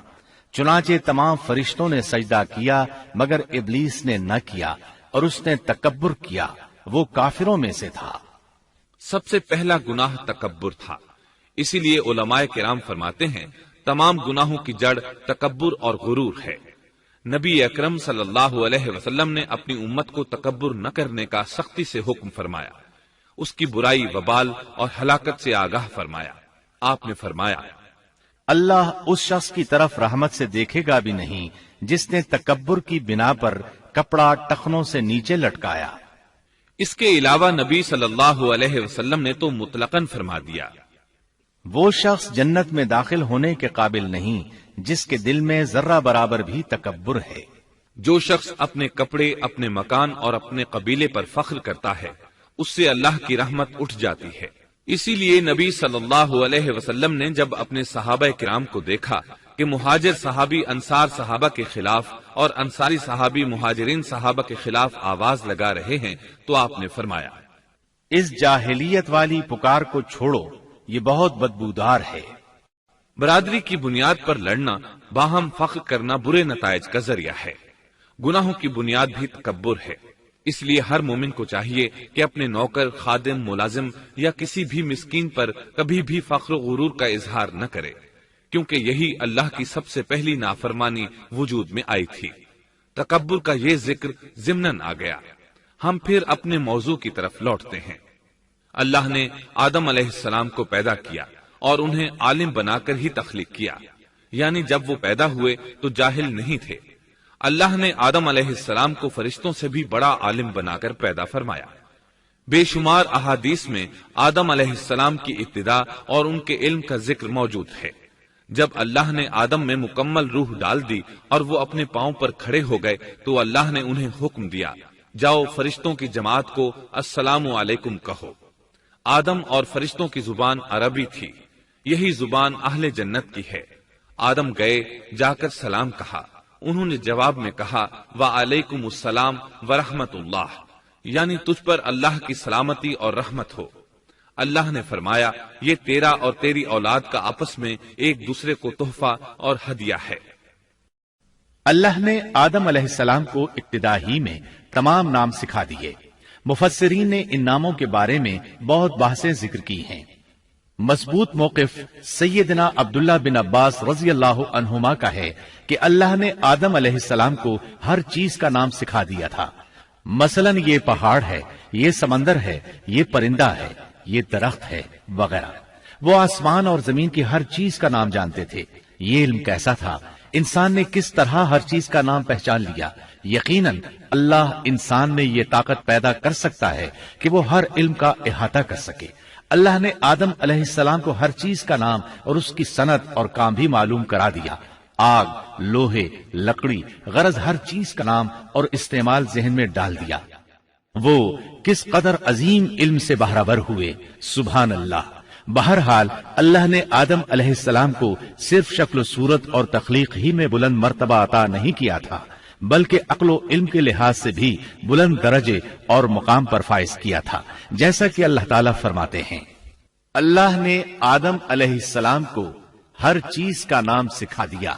چنانچہ تمام فرشتوں نے سجدہ کیا مگر ابلیس نے نہ کیا اور اس نے تکبر کیا، وہ کافروں میں سے تھا۔ سب سے پہلا گناہ تکبر تھا، اسی لیے علماء کرام فرماتے ہیں تمام گناہوں کی جڑ تکبر اور غرور ہے۔ نبی اکرم صلی اللہ علیہ وسلم نے اپنی امت کو تکبر نہ کرنے کا سختی سے حکم فرمایا، اس کی برائی، وبال اور ہلاکت سے آگاہ فرمایا۔ آپ نے فرمایا، اللہ اس شخص کی طرف رحمت سے دیکھے گا بھی نہیں جس نے تکبر کی بنا پر کپڑا ٹخنوں سے نیچے لٹکایا۔ اس کے علاوہ نبی صلی اللہ علیہ وسلم نے تو مطلقاً فرما دیا، وہ شخص جنت میں داخل ہونے کے قابل نہیں جس کے دل میں ذرہ برابر بھی تکبر ہے۔ جو شخص اپنے کپڑے، اپنے مکان اور اپنے قبیلے پر فخر کرتا ہے اس سے اللہ کی رحمت اٹھ جاتی ہے۔ اسی لیے نبی صلی اللہ علیہ وسلم نے جب اپنے صحابہ کرام کو دیکھا کہ مہاجر صحابی انصار صحابہ کے خلاف اور انصاری صحابی مہاجرین صحابہ کے خلاف آواز لگا رہے ہیں تو آپ نے فرمایا، اس جاہلیت والی پکار کو چھوڑو، یہ بہت بدبودار ہے۔ برادری کی بنیاد پر لڑنا، باہم فخر کرنا برے نتائج کا ذریعہ ہے۔ گناہوں کی بنیاد بھی تکبر ہے۔ اس لیے ہر مومن کو چاہیے کہ اپنے نوکر، خادم، ملازم یا کسی بھی مسکین پر کبھی بھی فخر و غرور کا اظہار نہ کرے، کیونکہ یہی اللہ کی سب سے پہلی نافرمانی وجود میں آئی تھی۔ تکبر کا یہ ذکر ضمناً آ گیا۔ ہم پھر اپنے موضوع کی طرف لوٹتے ہیں۔ اللہ نے آدم علیہ السلام کو پیدا کیا اور انہیں عالم بنا کر ہی تخلیق کیا، یعنی جب وہ پیدا ہوئے تو جاہل نہیں تھے۔ اللہ نے آدم علیہ السلام کو فرشتوں سے بھی بڑا عالم بنا کر پیدا فرمایا۔ بے شمار احادیث میں آدم علیہ السلام کی ابتدا اور ان کے علم کا ذکر موجود ہے۔ جب اللہ نے آدم میں مکمل روح ڈال دی اور وہ اپنے پاؤں پر کھڑے ہو گئے تو اللہ نے انہیں حکم دیا، جاؤ فرشتوں کی جماعت کو السلام علیکم کہو۔ آدم اور فرشتوں کی زبان عربی تھی، یہی زبان اہل جنت کی ہے۔ آدم گئے، جا کر سلام کہا، انہوں نے جواب میں کہا وعلیکم السلام ورحمت اللہ، یعنی تجھ پر اللہ کی سلامتی اور رحمت ہو۔ اللہ نے فرمایا، یہ تیرا اور تیری اولاد کا آپس میں ایک دوسرے کو تحفہ اور ہدیہ ہے۔ اللہ نے آدم علیہ السلام کو ابتدا ہی میں تمام نام سکھا دیے۔ مفسرین نے ان ناموں کے بارے میں بہت بحثیں ذکر کی ہیں۔ مضبوط موقف سیدنا عبداللہ بن عباس رضی اللہ عنہما کا ہے کہ اللہ نے آدم علیہ السلام کو ہر چیز کا نام سکھا دیا تھا، مثلا یہ پہاڑ ہے، یہ سمندر ہے، یہ پرندہ ہے، یہ درخت ہے وغیرہ۔ وہ آسمان اور زمین کی ہر چیز کا نام جانتے تھے۔ یہ علم کیسا تھا، انسان نے کس طرح ہر چیز کا نام پہچان لیا۔ یقیناً اللہ انسان میں یہ طاقت پیدا کر سکتا ہے کہ وہ ہر علم کا احاطہ کر سکے۔ اللہ نے آدم علیہ السلام کو ہر چیز کا نام اور اس کی صنعت اور کام بھی معلوم کرا دیا۔ آگ، لوہے، لکڑی، غرض ہر چیز کا نام اور استعمال ذہن میں ڈال دیا۔ وہ کس قدر عظیم علم سے بہرور ہوئے، سبحان اللہ۔ بہرحال اللہ نے آدم علیہ السلام کو صرف شکل و صورت اور تخلیق ہی میں بلند مرتبہ عطا نہیں کیا تھا، بلکہ عقل و علم کے لحاظ سے بھی بلند درجے اور مقام پر فائز کیا تھا، جیسا کہ اللہ تعالیٰ فرماتے ہیں، اللہ نے آدم علیہ السلام کو ہر چیز کا نام سکھا دیا،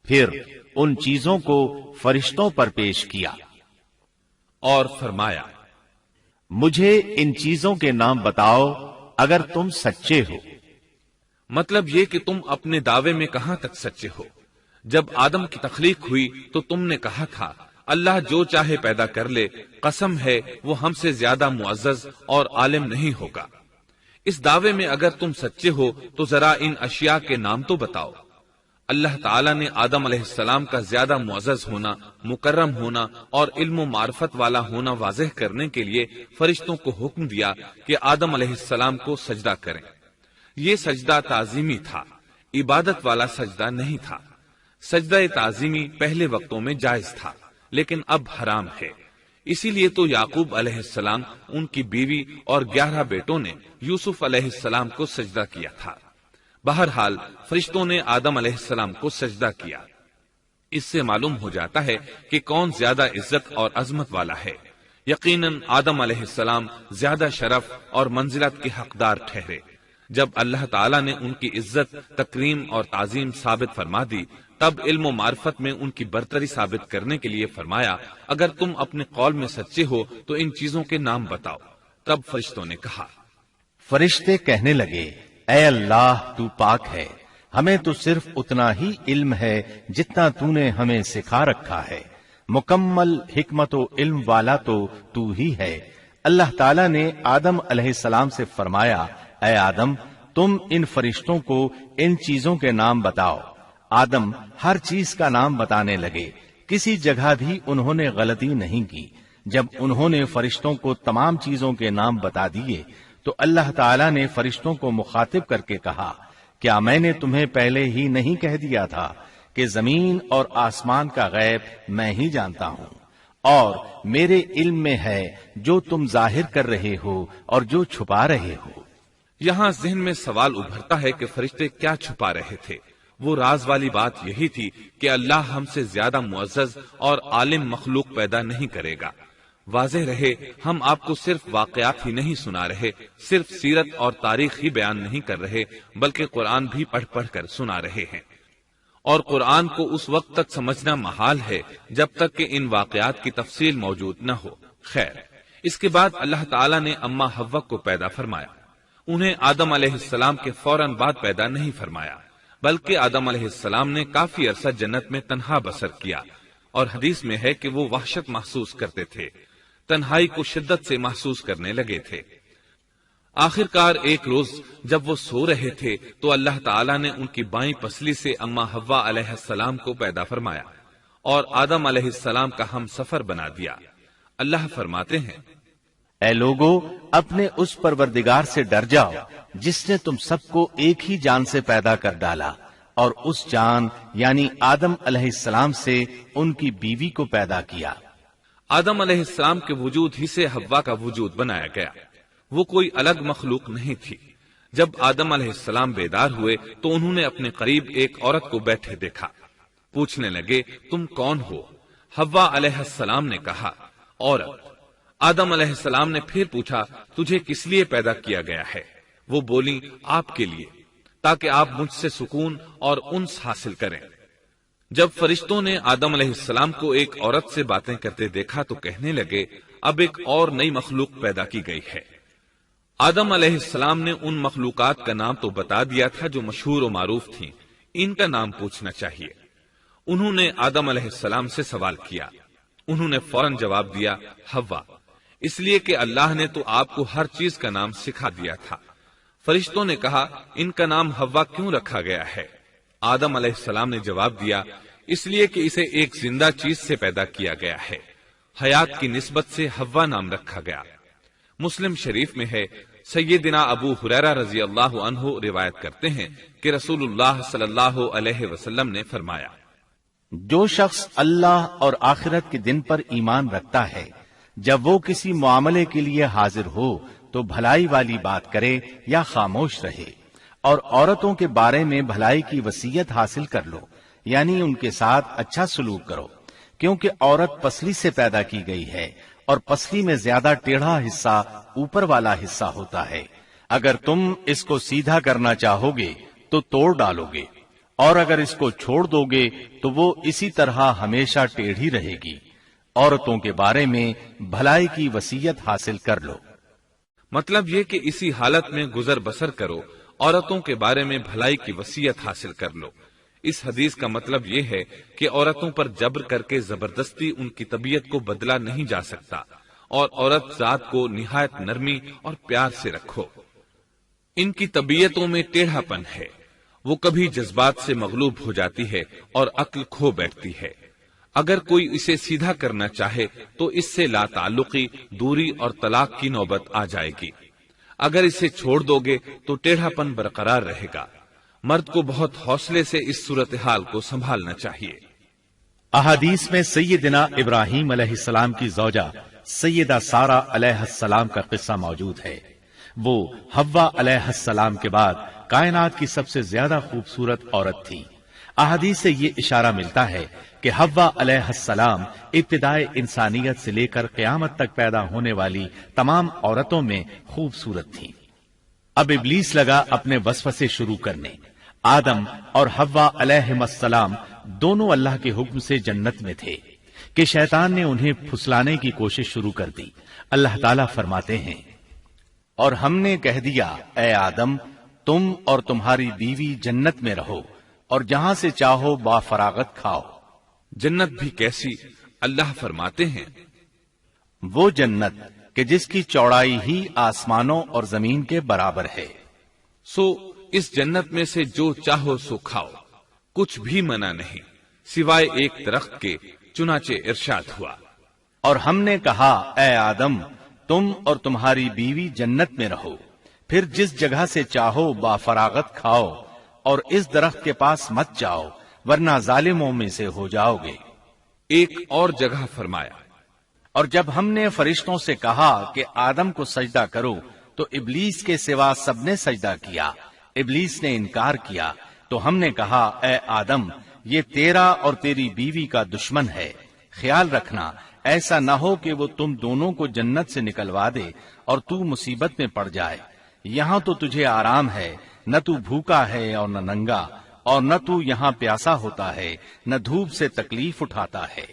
پھر ان چیزوں کو فرشتوں پر پیش کیا اور فرمایا، مجھے ان چیزوں کے نام بتاؤ اگر تم سچے ہو۔ مطلب یہ کہ تم اپنے دعوے میں کہاں تک سچے ہو؟ جب آدم کی تخلیق ہوئی تو تم نے کہا تھا اللہ جو چاہے پیدا کر لے، قسم ہے وہ ہم سے زیادہ معزز اور عالم نہیں ہوگا۔ اس دعوے میں اگر تم سچے ہو تو ذرا ان اشیاء کے نام تو بتاؤ۔ اللہ تعالیٰ نے آدم علیہ السلام کا زیادہ معزز ہونا، مکرم ہونا اور علم و معرفت والا ہونا واضح کرنے کے لیے فرشتوں کو حکم دیا کہ آدم علیہ السلام کو سجدہ کریں۔ یہ سجدہ تعظیمی تھا، عبادت والا سجدہ نہیں تھا۔ سجدہ تعظیمی پہلے وقتوں میں جائز تھا، لیکن اب حرام ہے۔ اسی لیے تو یعقوب علیہ السلام، ان کی بیوی اور 11 بیٹوں نے یوسف علیہ السلام کو سجدہ کیا تھا۔ بہرحال فرشتوں نے آدم علیہ السلام کو سجدہ کیا۔ اس سے معلوم ہو جاتا ہے کہ کون زیادہ عزت اور عظمت والا ہے۔ یقیناً آدم علیہ السلام زیادہ شرف اور منزلت کے حقدار ٹھہرے۔ جب اللہ تعالیٰ نے ان کی عزت، تکریم اور تعظیم ثابت فرما دی، تب علم و معرفت میں ان کی برتری ثابت کرنے کے لیے فرمایا، اگر تم اپنے قول میں سچے ہو تو ان چیزوں کے نام بتاؤ۔ تب فرشتوں نے کہا، فرشتے کہنے لگے، اے اللہ تو پاک ہے، ہمیں تو صرف اتنا ہی علم ہے جتنا تو نے ہمیں سکھا رکھا ہے، مکمل حکمت و علم والا تو ہی ہے۔ اللہ تعالیٰ نے آدم علیہ السلام سے فرمایا، اے آدم تم ان فرشتوں کو ان چیزوں کے نام بتاؤ۔ آدم ہر چیز کا نام بتانے لگے، کسی جگہ بھی انہوں نے غلطی نہیں کی۔ جب انہوں نے فرشتوں کو تمام چیزوں کے نام بتا دیے تو اللہ تعالیٰ نے فرشتوں کو مخاطب کر کے کہا، کیا میں نے تمہیں پہلے ہی نہیں کہہ دیا تھا کہ زمین اور آسمان کا غیب میں ہی جانتا ہوں، اور میرے علم میں ہے جو تم ظاہر کر رہے ہو اور جو چھپا رہے ہو۔ یہاں ذہن میں سوال ابھرتا ہے کہ فرشتے کیا چھپا رہے تھے؟ وہ راز والی بات یہی تھی کہ اللہ ہم سے زیادہ معزز اور عالم مخلوق پیدا نہیں کرے گا۔ واضح رہے، ہم آپ کو صرف واقعات ہی نہیں سنا رہے، صرف سیرت اور تاریخ ہی بیان نہیں کر رہے، بلکہ قرآن بھی پڑھ پڑھ کر سنا رہے ہیں۔ اور قرآن کو اس وقت تک سمجھنا محال ہے جب تک کہ ان واقعات کی تفصیل موجود نہ ہو۔ خیر، اس کے بعد اللہ تعالیٰ نے اما حوا کو پیدا فرمایا۔ انہیں آدم علیہ السلام کے فوراً بعد پیدا نہیں فرمایا، بلکہ آدم علیہ السلام نے کافی عرصہ جنت میں تنہا بسر کیا، اور حدیث میں ہے کہ وہ وحشت محسوس کرتے تھے، تنہائی کو شدت سے محسوس کرنے لگے تھے۔ آخر کار ایک روز جب وہ سو رہے تھے تو اللہ تعالیٰ نے ان کی بائیں پسلی سے اما حوا علیہ السلام کو پیدا فرمایا اور آدم علیہ السلام کا ہم سفر بنا دیا۔ اللہ فرماتے ہیں، اے لوگو اپنے اس پروردگار سے ڈر جاؤ جس نے تم سب کو ایک ہی جان سے پیدا کر ڈالا، اور اس جان یعنی آدم علیہ السلام سے ان کی بیوی کو پیدا کیا۔ آدم علیہ السلام کے وجود ہی سے حوا کا وجود بنایا گیا، وہ کوئی الگ مخلوق نہیں تھی۔ جب آدم علیہ السلام بیدار ہوئے تو انہوں نے اپنے قریب ایک عورت کو بیٹھے دیکھا۔ پوچھنے لگے، تم کون ہو؟ حوا علیہ السلام نے کہا، عورت۔ آدم علیہ السلام نے پھر پوچھا، تجھے کس لیے پیدا کیا گیا ہے؟ وہ بولی، آپ کے لیے، تاکہ آپ مجھ سے سکون اور انس حاصل کریں۔ جب فرشتوں نے آدم علیہ السلام کو ایک عورت سے باتیں کرتے دیکھا تو کہنے لگے، اب ایک اور نئی مخلوق پیدا کی گئی ہے۔ آدم علیہ السلام نے ان مخلوقات کا نام تو بتا دیا تھا جو مشہور و معروف تھیں، ان کا نام پوچھنا چاہیے۔ انہوں نے آدم علیہ السلام سے سوال کیا، انہوں نے فوراً جواب دیا، حوا، اس لیے کہ اللہ نے تو آپ کو ہر چیز کا نام سکھا دیا تھا۔ فرشتوں نے کہا، ان کا نام حوا کیوں رکھا گیا ہے؟ آدم علیہ السلام نے جواب دیا، اس لیے کہ اسے ایک زندہ چیز سے پیدا کیا گیا ہے، حیات کی نسبت سے حوا نام رکھا گیا۔ مسلم شریف میں ہے، سیدنا ابو ہریرہ رضی اللہ عنہ روایت کرتے ہیں کہ رسول اللہ صلی اللہ علیہ وسلم نے فرمایا، جو شخص اللہ اور آخرت کے دن پر ایمان رکھتا ہے، جب وہ کسی معاملے کے لیے حاضر ہو تو بھلائی والی بات کرے یا خاموش رہے، اور عورتوں کے بارے میں بھلائی کی وصیت حاصل کر لو، یعنی ان کے ساتھ اچھا سلوک کرو، کیونکہ عورت پسلی سے پیدا کی گئی ہے، اور پسلی میں زیادہ ٹیڑھا حصہ اوپر والا حصہ ہوتا ہے۔ اگر تم اس کو سیدھا کرنا چاہو گے تو توڑ ڈالو گے، اور اگر اس کو چھوڑ دو گے تو وہ اسی طرح ہمیشہ ٹیڑھی رہے گی۔ عورتوں کے بارے میں بھلائی کی وصیت حاصل کر لو۔ مطلب یہ کہ اسی حالت میں گزر بسر کرو، عورتوں کے بارے میں بھلائی کی وصیت حاصل کر لو۔ اس حدیث کا مطلب یہ ہے کہ عورتوں پر جبر کر کے زبردستی ان کی طبیعت کو بدلا نہیں جا سکتا، اور عورت ذات کو نہایت نرمی اور پیار سے رکھو۔ ان کی طبیعتوں میں ٹیڑھا پن ہے، وہ کبھی جذبات سے مغلوب ہو جاتی ہے اور عقل کھو بیٹھتی ہے۔ اگر کوئی اسے سیدھا کرنا چاہے تو اس سے لا تعلقی، دوری اور طلاق کی نوبت آ جائے گی۔ اگر اسے چھوڑ دو گے تو ٹیڑھا پن برقرار رہے گا۔ مرد کو بہت حوصلے سے اس صورتحال کو سنبھالنا چاہیے۔ احادیث میں سیدنا ابراہیم علیہ السلام کی زوجہ سیدہ سارہ علیہ السلام کا قصہ موجود ہے۔ وہ حوا علیہ السلام کے بعد کائنات کی سب سے زیادہ خوبصورت عورت تھی۔ احادیث سے یہ اشارہ ملتا ہے کہ حوا علیہ السلام ابتدائے انسانیت سے لے کر قیامت تک پیدا ہونے والی تمام عورتوں میں خوبصورت تھیں۔ اب ابلیس لگا اپنے وسوسے شروع کرنے۔ آدم اور حوا علیہ السلام دونوں اللہ کے حکم سے جنت میں تھے کہ شیطان نے انہیں پھسلانے کی کوشش شروع کر دی۔ اللہ تعالیٰ فرماتے ہیں، اور ہم نے کہہ دیا اے آدم تم اور تمہاری بیوی جنت میں رہو اور جہاں سے چاہو با فراغت کھاؤ۔ جنت بھی کیسی؟ اللہ فرماتے ہیں، وہ جنت کہ جس کی چوڑائی ہی آسمانوں اور زمین کے برابر ہے۔ سو اس جنت میں سے جو چاہو سو کھاؤ، کچھ بھی منع نہیں سوائے ایک درخت کے، چنانچہ ارشاد ہوا، اور ہم نے کہا اے آدم تم اور تمہاری بیوی جنت میں رہو، پھر جس جگہ سے چاہو با فراغت کھاؤ، اور اس درخت کے پاس مت جاؤ ورنہ ظالموں میں سے ہو جاؤ گے۔ ایک اور جگہ فرمایا، اور جب ہم نے فرشتوں سے کہا کہ آدم کو سجدہ کرو تو ابلیس کے سوا سب نے سجدہ کیا، ابلیس نے انکار کیا، تو ہم نے کہا اے آدم یہ تیرا اور تیری بیوی کا دشمن ہے، خیال رکھنا ایسا نہ ہو کہ وہ تم دونوں کو جنت سے نکلوا دے اور تو مصیبت میں پڑ جائے۔ یہاں تو تجھے آرام ہے، نہ تو بھوکا ہے اور نہ ننگا، اور نہ تو یہاں پیاسا ہوتا ہے، نہ دھوپ سے تکلیف اٹھاتا ہے۔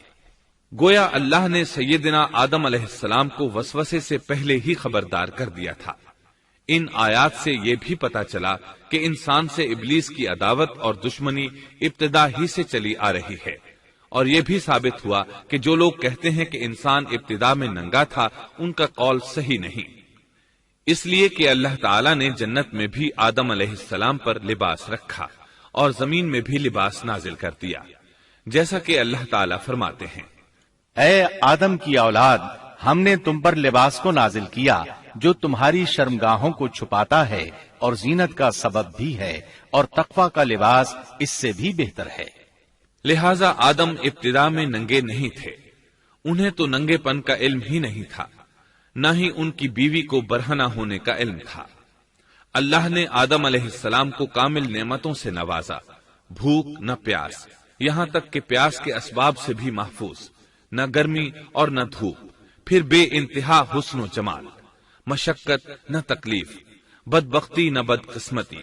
گویا اللہ نے سیدنا آدم علیہ السلام کو وسوسے سے پہلے ہی خبردار کر دیا تھا۔ ان آیات سے یہ بھی پتا چلا کہ انسان سے ابلیس کی عداوت اور دشمنی ابتدا ہی سے چلی آ رہی ہے، اور یہ بھی ثابت ہوا کہ جو لوگ کہتے ہیں کہ انسان ابتدا میں ننگا تھا ان کا قول صحیح نہیں، اس لیے کہ اللہ تعالیٰ نے جنت میں بھی آدم علیہ السلام پر لباس رکھا اور زمین میں بھی لباس نازل کر دیا، جیسا کہ اللہ تعالیٰ فرماتے ہیں، اے آدم کی اولاد ہم نے تم پر لباس کو نازل کیا جو تمہاری شرمگاہوں کو چھپاتا ہے اور زینت کا سبب بھی ہے، اور تقوی کا لباس اس سے بھی بہتر ہے۔ لہذا آدم ابتدا میں ننگے نہیں تھے، انہیں تو ننگے پن کا علم ہی نہیں تھا، نہ ہی ان کی بیوی کو برہنہ ہونے کا علم تھا۔ اللہ نے آدم علیہ السلام کو کامل نعمتوں سے نوازا، بھوک نہ پیاس، یہاں تک کہ پیاس کے اسباب سے بھی محفوظ، نہ گرمی اور نہ دھوپ، پھر بے انتہا حسن و جمال، مشقت نہ تکلیف، بدبختی نہ بدقسمتی۔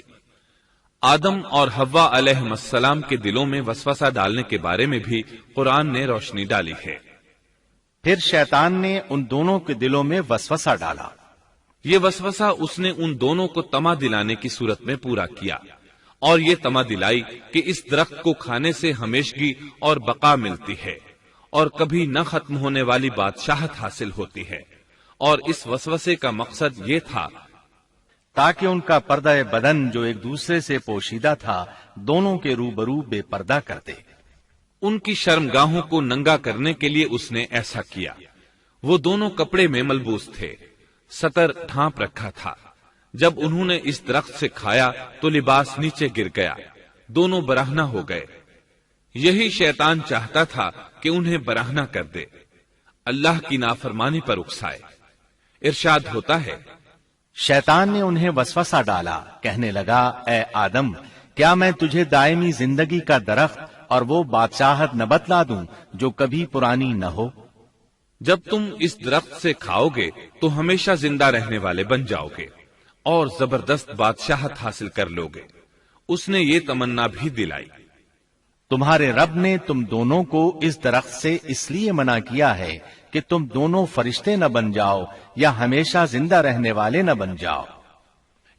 آدم اور حوا علیہ السلام کے دلوں میں وسوسہ ڈالنے کے بارے میں بھی قرآن نے روشنی ڈالی ہے۔ پھر شیطان نے ان دونوں کے دلوں میں وسوسہ ڈالا۔ یہ وسوسہ اس نے ان دونوں کو طمع دلانے کی صورت میں پورا کیا، اور یہ طمع دلائی کہ اس درخت کو کھانے سے ہمیشگی اور بقا ملتی ہے اور کبھی نہ ختم ہونے والی بادشاہت حاصل ہوتی ہے، اور اس وسوسے کا مقصد یہ تھا تاکہ ان کا پردہ بدن جو ایک دوسرے سے پوشیدہ تھا دونوں کے روبرو بے پردہ کر دے۔ ان کی شرمگاہوں کو ننگا کرنے کے لیے اس نے ایسا کیا۔ وہ دونوں کپڑے میں ملبوس تھے، ستر ڈھانپ رکھا تھا۔ جب انہوں نے اس درخت سے کھایا تو لباس نیچے گر گیا، دونوں برہنہ ہو گئے۔ یہی شیطان چاہتا تھا کہ انہیں برہنہ کر دے، اللہ کی نافرمانی پر اکسائے۔ ارشاد ہوتا ہے، شیطان نے انہیں وسوسہ ڈالا، کہنے لگا اے آدم کیا میں تجھے دائمی زندگی کا درخت اور وہ بادشاہت نہ بتلا دوں جو کبھی پرانی نہ ہو؟ جب تم اس درخت سے کھاؤ گے تو ہمیشہ زندہ رہنے والے بن جاؤ گے اور زبردست بادشاہت حاصل کر لو گے۔ اس نے یہ تمنا بھی دلائی۔ تمہارے رب نے تم دونوں کو اس درخت سے اس لیے منع کیا ہے کہ تم دونوں فرشتے نہ بن جاؤ یا ہمیشہ زندہ رہنے والے نہ بن جاؤ۔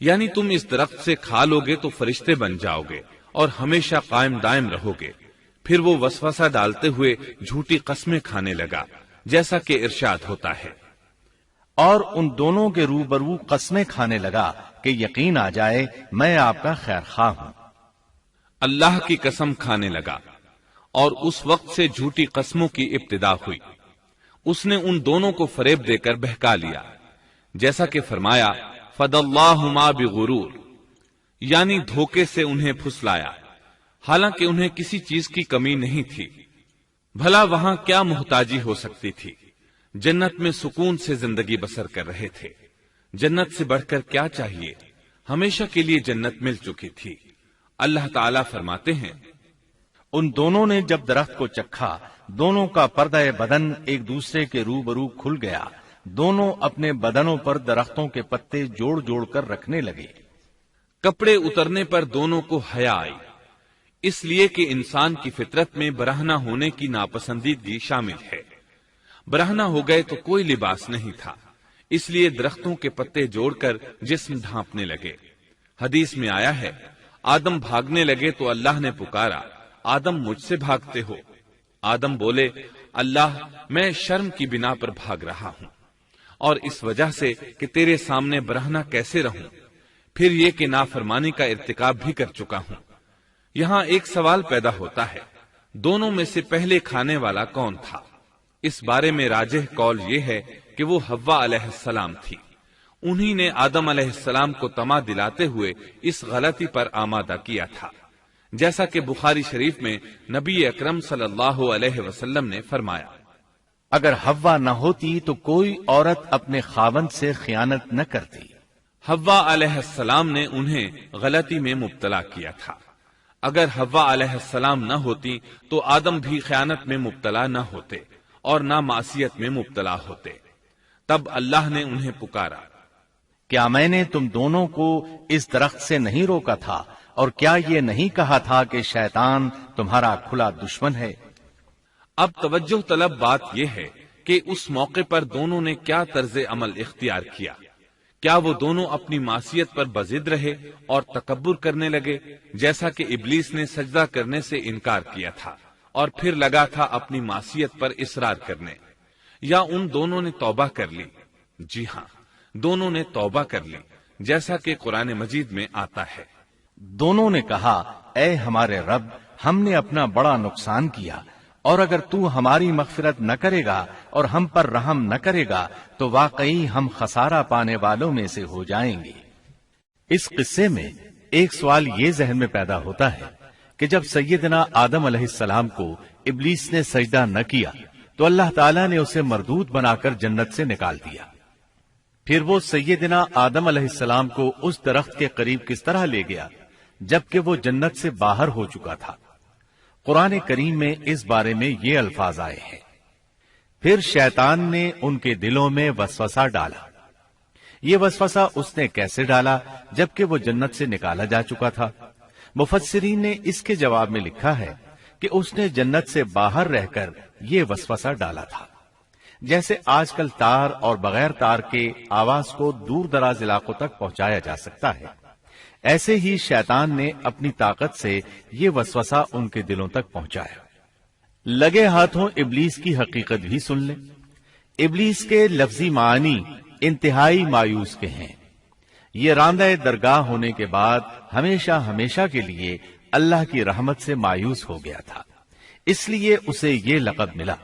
یعنی تم اس درخت سے کھا لو گے تو فرشتے بن جاؤ گے اور ہمیشہ قائم دائم رہو گے۔ پھر وہ وسوسہ ڈالتے ہوئے جھوٹی قسمیں کھانے لگا، جیسا کہ ارشاد ہوتا ہے، اور ان دونوں کے روبرو قسمیں کھانے لگا کہ یقین آ جائے میں آپ کا خیر خواہ ہوں۔ اللہ کی قسم کھانے لگا اور اس وقت سے جھوٹی قسموں کی ابتدا ہوئی۔ اس نے ان دونوں کو فریب دے کر بہکا لیا، جیسا کہ فرمایا فَدَلَّاهُمَا بِغُرُورٍ، یعنی دھوکے سے انہیں پھسلایا، حالانکہ انہیں کسی چیز کی کمی نہیں تھی۔ بھلا وہاں کیا محتاجی ہو سکتی تھی؟ جنت میں سکون سے زندگی بسر کر رہے تھے۔ جنت سے بڑھ کر کیا چاہیے؟ ہمیشہ کے لیے جنت مل چکی تھی۔ اللہ تعالیٰ فرماتے ہیں، ان دونوں نے جب درخت کو چکھا، دونوں کا پردہ بدن ایک دوسرے کے روبرو کھل گیا، دونوں اپنے بدنوں پر درختوں کے پتے جوڑ جوڑ کر رکھنے لگے۔ کپڑے اترنے پر دونوں کو حیا آئی، اس لیے کہ انسان کی فطرت میں برہنہ ہونے کی ناپسندیدگی شامل ہے۔ برہنہ ہو گئے تو کوئی لباس نہیں تھا، اس لیے درختوں کے پتے جوڑ کر جسم ڈھانپنے لگے۔ حدیث میں آیا ہے، آدم بھاگنے لگے تو اللہ نے پکارا، آدم مجھ سے بھاگتے ہو؟ آدم بولے، اللہ میں شرم کی بنا پر بھاگ رہا ہوں، اور اس وجہ سے کہ تیرے سامنے برہنہ کیسے رہوں، پھر یہ کہ نافرمانی کا ارتکاب بھی کر چکا ہوں۔ یہاں ایک سوال پیدا ہوتا ہے، دونوں میں سے پہلے کھانے والا کون تھا؟ اس بارے میں راجح قول یہ ہے کہ وہ حوا علیہ السلام تھی۔ انہی نے آدم علیہ السلام کو طمع دلاتے ہوئے اس غلطی پر آمادہ کیا تھا، جیسا کہ بخاری شریف میں نبی اکرم صلی اللہ علیہ وسلم نے فرمایا، اگر حوا نہ ہوتی تو کوئی عورت اپنے خاوند سے خیانت نہ کرتی۔ حوا علیہ السلام نے انہیں غلطی میں مبتلا کیا تھا۔ اگر حوا علیہ السلام نہ ہوتی تو آدم بھی خیانت میں مبتلا نہ ہوتے اور نہ معصیت میں مبتلا ہوتے۔ تب اللہ نے انہیں پکارا، کیا میں نے تم دونوں کو اس درخت سے نہیں روکا تھا، اور کیا یہ نہیں کہا تھا کہ شیطان تمہارا کھلا دشمن ہے؟ اب توجہ طلب بات یہ ہے کہ اس موقع پر دونوں نے کیا طرز عمل اختیار کیا۔ کیا وہ دونوں اپنی معصیت پر بضد رہے اور تکبر کرنے لگے، جیسا کہ ابلیس نے سجدہ کرنے سے انکار کیا تھا اور پھر لگا تھا اپنی معصیت پر اصرار کرنے، یا ان دونوں نے توبہ کر لی؟ جی ہاں، دونوں نے توبہ کر لی، جیسا کہ قرآن مجید میں آتا ہے، دونوں نے کہا، اے ہمارے رب، ہم نے اپنا بڑا نقصان کیا، اور اگر تو ہماری مغفرت نہ کرے گا اور ہم پر رحم نہ کرے گا تو واقعی ہم خسارہ پانے والوں میں سے ہو جائیں گے۔ اس قصے میں ایک سوال یہ ذہن میں پیدا ہوتا ہے کہ جب سیدنا آدم علیہ السلام کو ابلیس نے سجدہ نہ کیا تو اللہ تعالیٰ نے اسے مردود بنا کر جنت سے نکال دیا، پھر وہ سیدنا آدم علیہ السلام کو اس درخت کے قریب کس طرح لے گیا جبکہ وہ جنت سے باہر ہو چکا تھا؟ قرآن کریم میں اس بارے میں یہ الفاظ آئے ہیں، پھر شیطان نے ان کے دلوں میں وسوسہ ڈالا۔ یہ وسوسہ اس نے کیسے ڈالا جبکہ وہ جنت سے نکالا جا چکا تھا؟ مفسرین نے اس کے جواب میں لکھا ہے کہ اس نے جنت سے باہر رہ کر یہ وسوسہ ڈالا تھا۔ جیسے آج کل تار اور بغیر تار کے آواز کو دور دراز علاقوں تک پہنچایا جا سکتا ہے، ایسے ہی شیطان نے اپنی طاقت سے یہ وسوسہ ان کے دلوں تک پہنچایا۔ لگے ہاتھوں ابلیس کی حقیقت بھی سن لیں۔ ابلیس کے لفظی معنی انتہائی مایوس کے ہیں۔ یہ راندہ درگاہ ہونے کے بعد ہمیشہ ہمیشہ کے لیے اللہ کی رحمت سے مایوس ہو گیا تھا، اس لیے اسے یہ لقب ملا،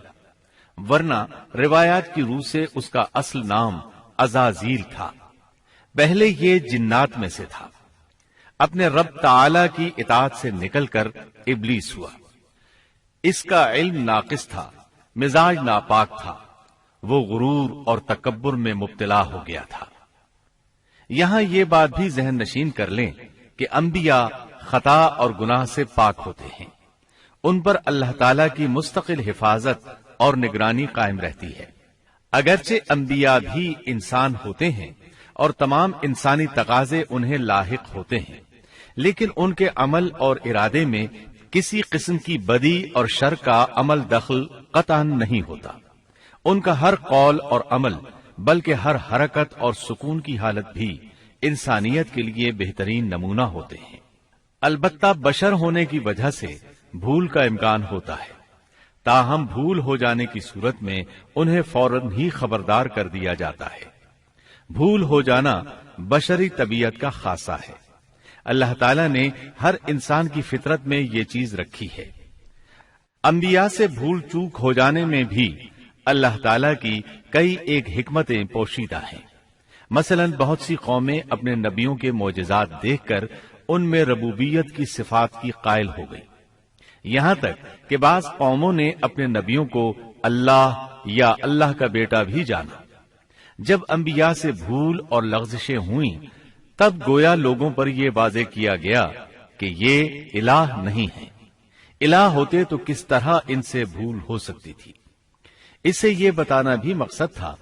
ورنہ روایات کی روح سے اس کا اصل نام عزازیل تھا۔ پہلے یہ جنات میں سے تھا، اپنے رب تعالی کی اطاعت سے نکل کر ابلیس ہوا۔ اس کا علم ناقص تھا، مزاج ناپاک تھا، وہ غرور اور تکبر میں مبتلا ہو گیا تھا۔ یہاں یہ بات بھی ذہن نشین کر لیں کہ انبیاء خطا اور گناہ سے پاک ہوتے ہیں، ان پر اللہ تعالی کی مستقل حفاظت اور نگرانی قائم رہتی ہے۔ اگرچہ انبیاء بھی انسان ہوتے ہیں اور تمام انسانی تقاضے انہیں لاحق ہوتے ہیں، لیکن ان کے عمل اور ارادے میں کسی قسم کی بدی اور شر کا عمل دخل قطعاً نہیں ہوتا۔ ان کا ہر قول اور عمل بلکہ ہر حرکت اور سکون کی حالت بھی انسانیت کے لیے بہترین نمونہ ہوتے ہیں۔ البتہ بشر ہونے کی وجہ سے بھول کا امکان ہوتا ہے، تاہم بھول ہو جانے کی صورت میں انہیں فوراً ہی خبردار کر دیا جاتا ہے۔ بھول ہو جانا بشری طبیعت کا خاصہ ہے۔ اللہ تعالیٰ نے ہر انسان کی فطرت میں یہ چیز رکھی ہے۔ انبیاء سے بھول چوک ہو جانے میں بھی اللہ تعالیٰ کی کئی ایک حکمتیں پوشیدہ ہیں۔ مثلاً بہت سی قومیں اپنے نبیوں کے معجزات دیکھ کر ان میں ربوبیت کی صفات کی قائل ہو گئی، یہاں تک کہ بعض قوموں نے اپنے نبیوں کو اللہ یا اللہ کا بیٹا بھی جانا۔ جب انبیاء سے بھول اور لغزشیں ہوئیں تب گویا لوگوں پر یہ واضح کیا گیا کہ یہ الہ نہیں ہے۔ الہ ہوتے تو کس طرح ان سے بھول ہو سکتی تھی۔ اس سے یہ بتانا بھی مقصد تھا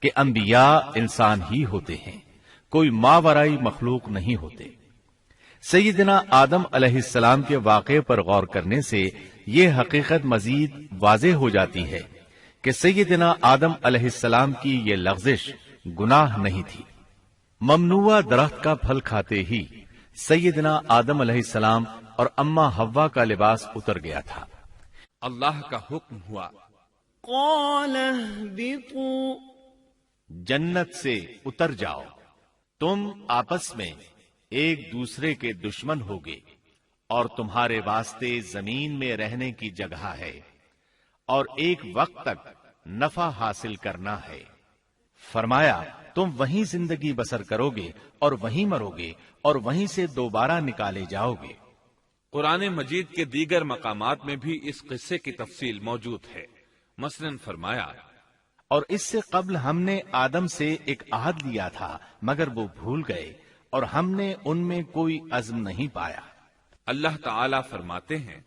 کہ انبیاء انسان ہی ہوتے ہیں، کوئی ماورائی مخلوق نہیں ہوتے۔ سیدنا آدم علیہ السلام کے واقعے پر غور کرنے سے یہ حقیقت مزید واضح ہو جاتی ہے کہ سیدنا آدم علیہ السلام کی یہ لغزش گناہ نہیں تھی۔ ممنوع درخت کا پھل کھاتے ہی سیدنا آدم علیہ السلام اور اماں حوا کا لباس اتر گیا تھا۔ اللہ کا حکم ہوا، قال اهبطوا جنت سے اتر جاؤ، تم آپس میں ایک دوسرے کے دشمن ہوگے اور تمہارے واسطے زمین میں رہنے کی جگہ ہے اور ایک وقت تک نفع حاصل کرنا ہے۔ فرمایا تم وہیں زندگی بسر کرو گے اور وہیں مرو گے اور وہیں سے دوبارہ نکالے جاؤ گے۔ قرآن مجید کے دیگر مقامات میں بھی اس قصے کی تفصیل موجود ہے۔ مثلاً فرمایا، اور اس سے قبل ہم نے آدم سے ایک عہد لیا تھا مگر وہ بھول گئے اور ہم نے ان میں کوئی عزم نہیں پایا۔ اللہ تعالیٰ فرماتے ہیں،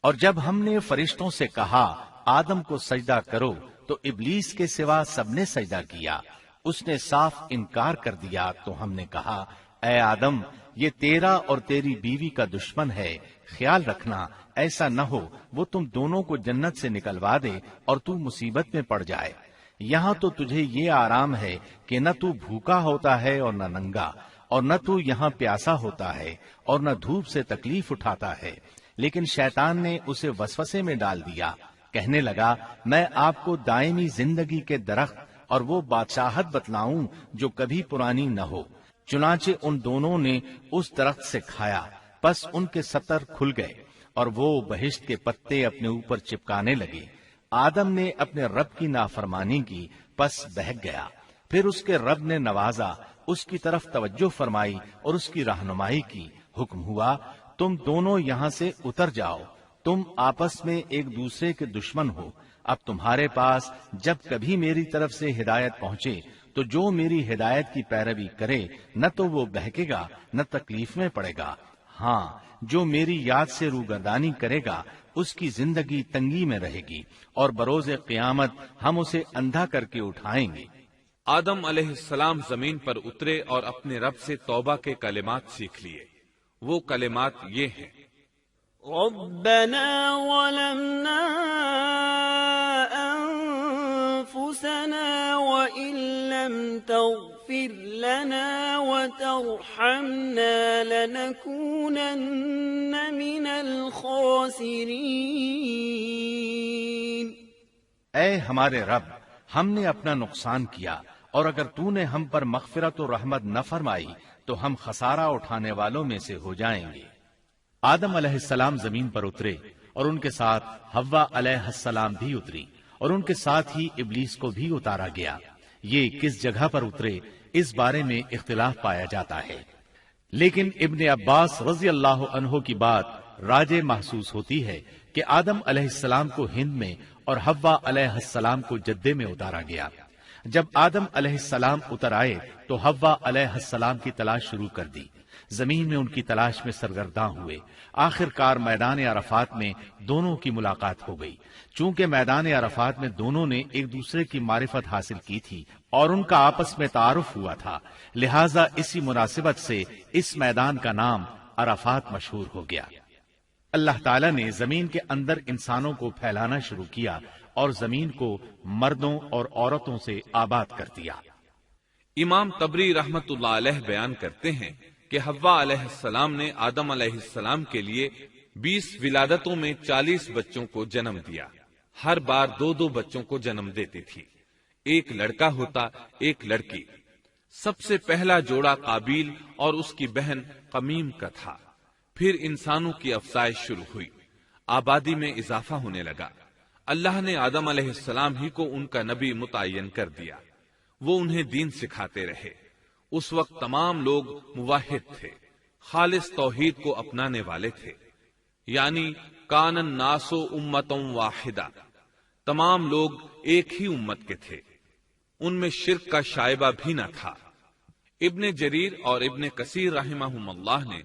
اور جب ہم نے فرشتوں سے کہا آدم کو سجدہ کرو تو ابلیس کے سوا سب نے سجدہ کیا، اس نے صاف انکار کر دیا۔ تو ہم نے کہا اے آدم یہ تیرا اور تیری بیوی کا دشمن ہے، خیال رکھنا ایسا نہ ہو وہ تم دونوں کو جنت سے نکلوا دے اور تو مصیبت میں پڑ جائے۔ یہاں تو تجھے یہ آرام ہے کہ نہ تو بھوکا ہوتا ہے اور نہ ننگا، اور نہ تو یہاں پیاسا ہوتا ہے اور نہ دھوپ سے تکلیف اٹھاتا ہے۔ لیکن شیطان نے اسے وسوسے میں ڈال دیا، کہنے لگا میں آپ کو دائمی زندگی کے درخت اور وہ بادشاہت بتلاؤں جو کبھی پرانی نہ ہو۔ چنانچہ ان دونوں نے اس درخت سے کھایا، پس ان کے ستر کھل گئے اور وہ بہشت کے پتے اپنے اوپر چپکانے لگے۔ آدم نے اپنے رب کی نافرمانی کی، پس بہک گیا۔ پھر اس کے رب نے نوازا، اس کی طرف توجہ فرمائی اور اس کی رہنمائی کی۔ حکم ہوا تم دونوں یہاں سے اتر جاؤ، تم آپس میں ایک دوسرے کے دشمن ہو۔ اب تمہارے پاس جب کبھی میری طرف سے ہدایت پہنچے تو جو میری ہدایت کی پیروی کرے نہ تو وہ بہکے گا نہ تکلیف میں پڑے گا، ہاں جو میری یاد سے روگردانی کرے گا اس کی زندگی تنگی میں رہے گی اور بروز قیامت ہم اسے اندھا کر کے اٹھائیں گے۔ آدم علیہ السلام زمین پر اترے اور اپنے رب سے توبہ کے کلمات سیکھ لیے۔ وہ کلمات یہ ہیں، ربنا ظلمنا أنفسنا وإن لم تغفر لنا وترحمنا لنكونن من الخاسرين۔ اے ہمارے رب ہم نے اپنا نقصان کیا اور اگر تو نے ہم پر مغفرت و رحمت نہ فرمائی تو ہم خسارہ اٹھانے والوں میں سے ہو جائیں گے۔ آدم علیہ السلام زمین پر اترے اور ان کے ساتھ حوا علیہ السلام بھی اتری اور ان کے ساتھ ہی ابلیس کو بھی اتارا گیا۔ یہ کس جگہ پر اترے اس بارے میں اختلاف پایا جاتا ہے، لیکن ابن عباس رضی اللہ عنہ کی بات راجح محسوس ہوتی ہے کہ آدم علیہ السلام کو ہند میں اور حوا علیہ السلام کو جدے میں اتارا گیا۔ جب آدم علیہ السلام اتر آئے تو حوا علیہ السلام کی تلاش شروع کر دی، زمین میں ان کی تلاش میں سرگرداں ہوئے۔ آخر کار میدان عرفات میں دونوں کی ملاقات ہو گئی۔ چونکہ میدان عرفات میں دونوں نے ایک دوسرے کی معرفت حاصل کی تھی اور ان کا آپس میں تعارف ہوا تھا، لہٰذا اسی مناسبت سے اس میدان کا نام عرفات مشہور ہو گیا۔ اللہ تعالیٰ نے زمین کے اندر انسانوں کو پھیلانا شروع کیا اور زمین کو مردوں اور عورتوں سے آباد کر دیا۔ امام طبری رحمت اللہ علیہ بیان کرتے ہیں کہ حوا علیہ السلام نے آدم علیہ السلام کے لیے 20 ولادتوں میں 40 بچوں کو جنم دیا۔ ہر بار 2 بچوں کو جنم دیتی تھی، ایک لڑکا ہوتا ایک لڑکی۔ سب سے پہلا جوڑا قابیل اور اس کی بہن قمیم کا تھا۔ پھر انسانوں کی افزائش شروع ہوئی، آبادی میں اضافہ ہونے لگا۔ اللہ نے آدم علیہ السلام ہی کو ان کا نبی متعین کر دیا، وہ انہیں دین سکھاتے رہے۔ اس وقت تمام لوگ موحد تھے، خالص توحید کو اپنانے والے تھے، یعنی کان الناس امۃ واحدہ، تمام لوگ ایک ہی امت کے تھے، ان میں شرک کا شائبہ بھی نہ تھا۔ ابن جریر اور ابن کثیر رحمہم اللہ نے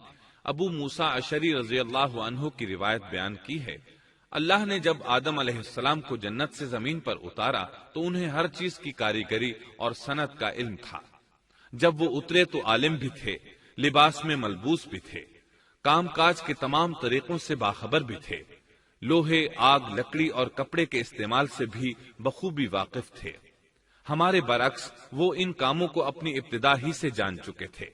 ابو موسیٰ اشعری رضی اللہ عنہ کی روایت بیان کی ہے، اللہ نے جب آدم علیہ السلام کو جنت سے زمین پر اتارا تو انہیں ہر چیز کی کاریگری اور صنعت کا علم تھا۔ جب وہ اترے تو عالم بھی تھے، لباس میں ملبوس بھی تھے، کام کاج کے تمام طریقوں سے باخبر بھی تھے، لوہے، آگ، لکڑی اور کپڑے کے استعمال سے بھی بخوبی واقف تھے۔ ہمارے برعکس وہ ان کاموں کو اپنی ابتدا ہی سے جان چکے تھے،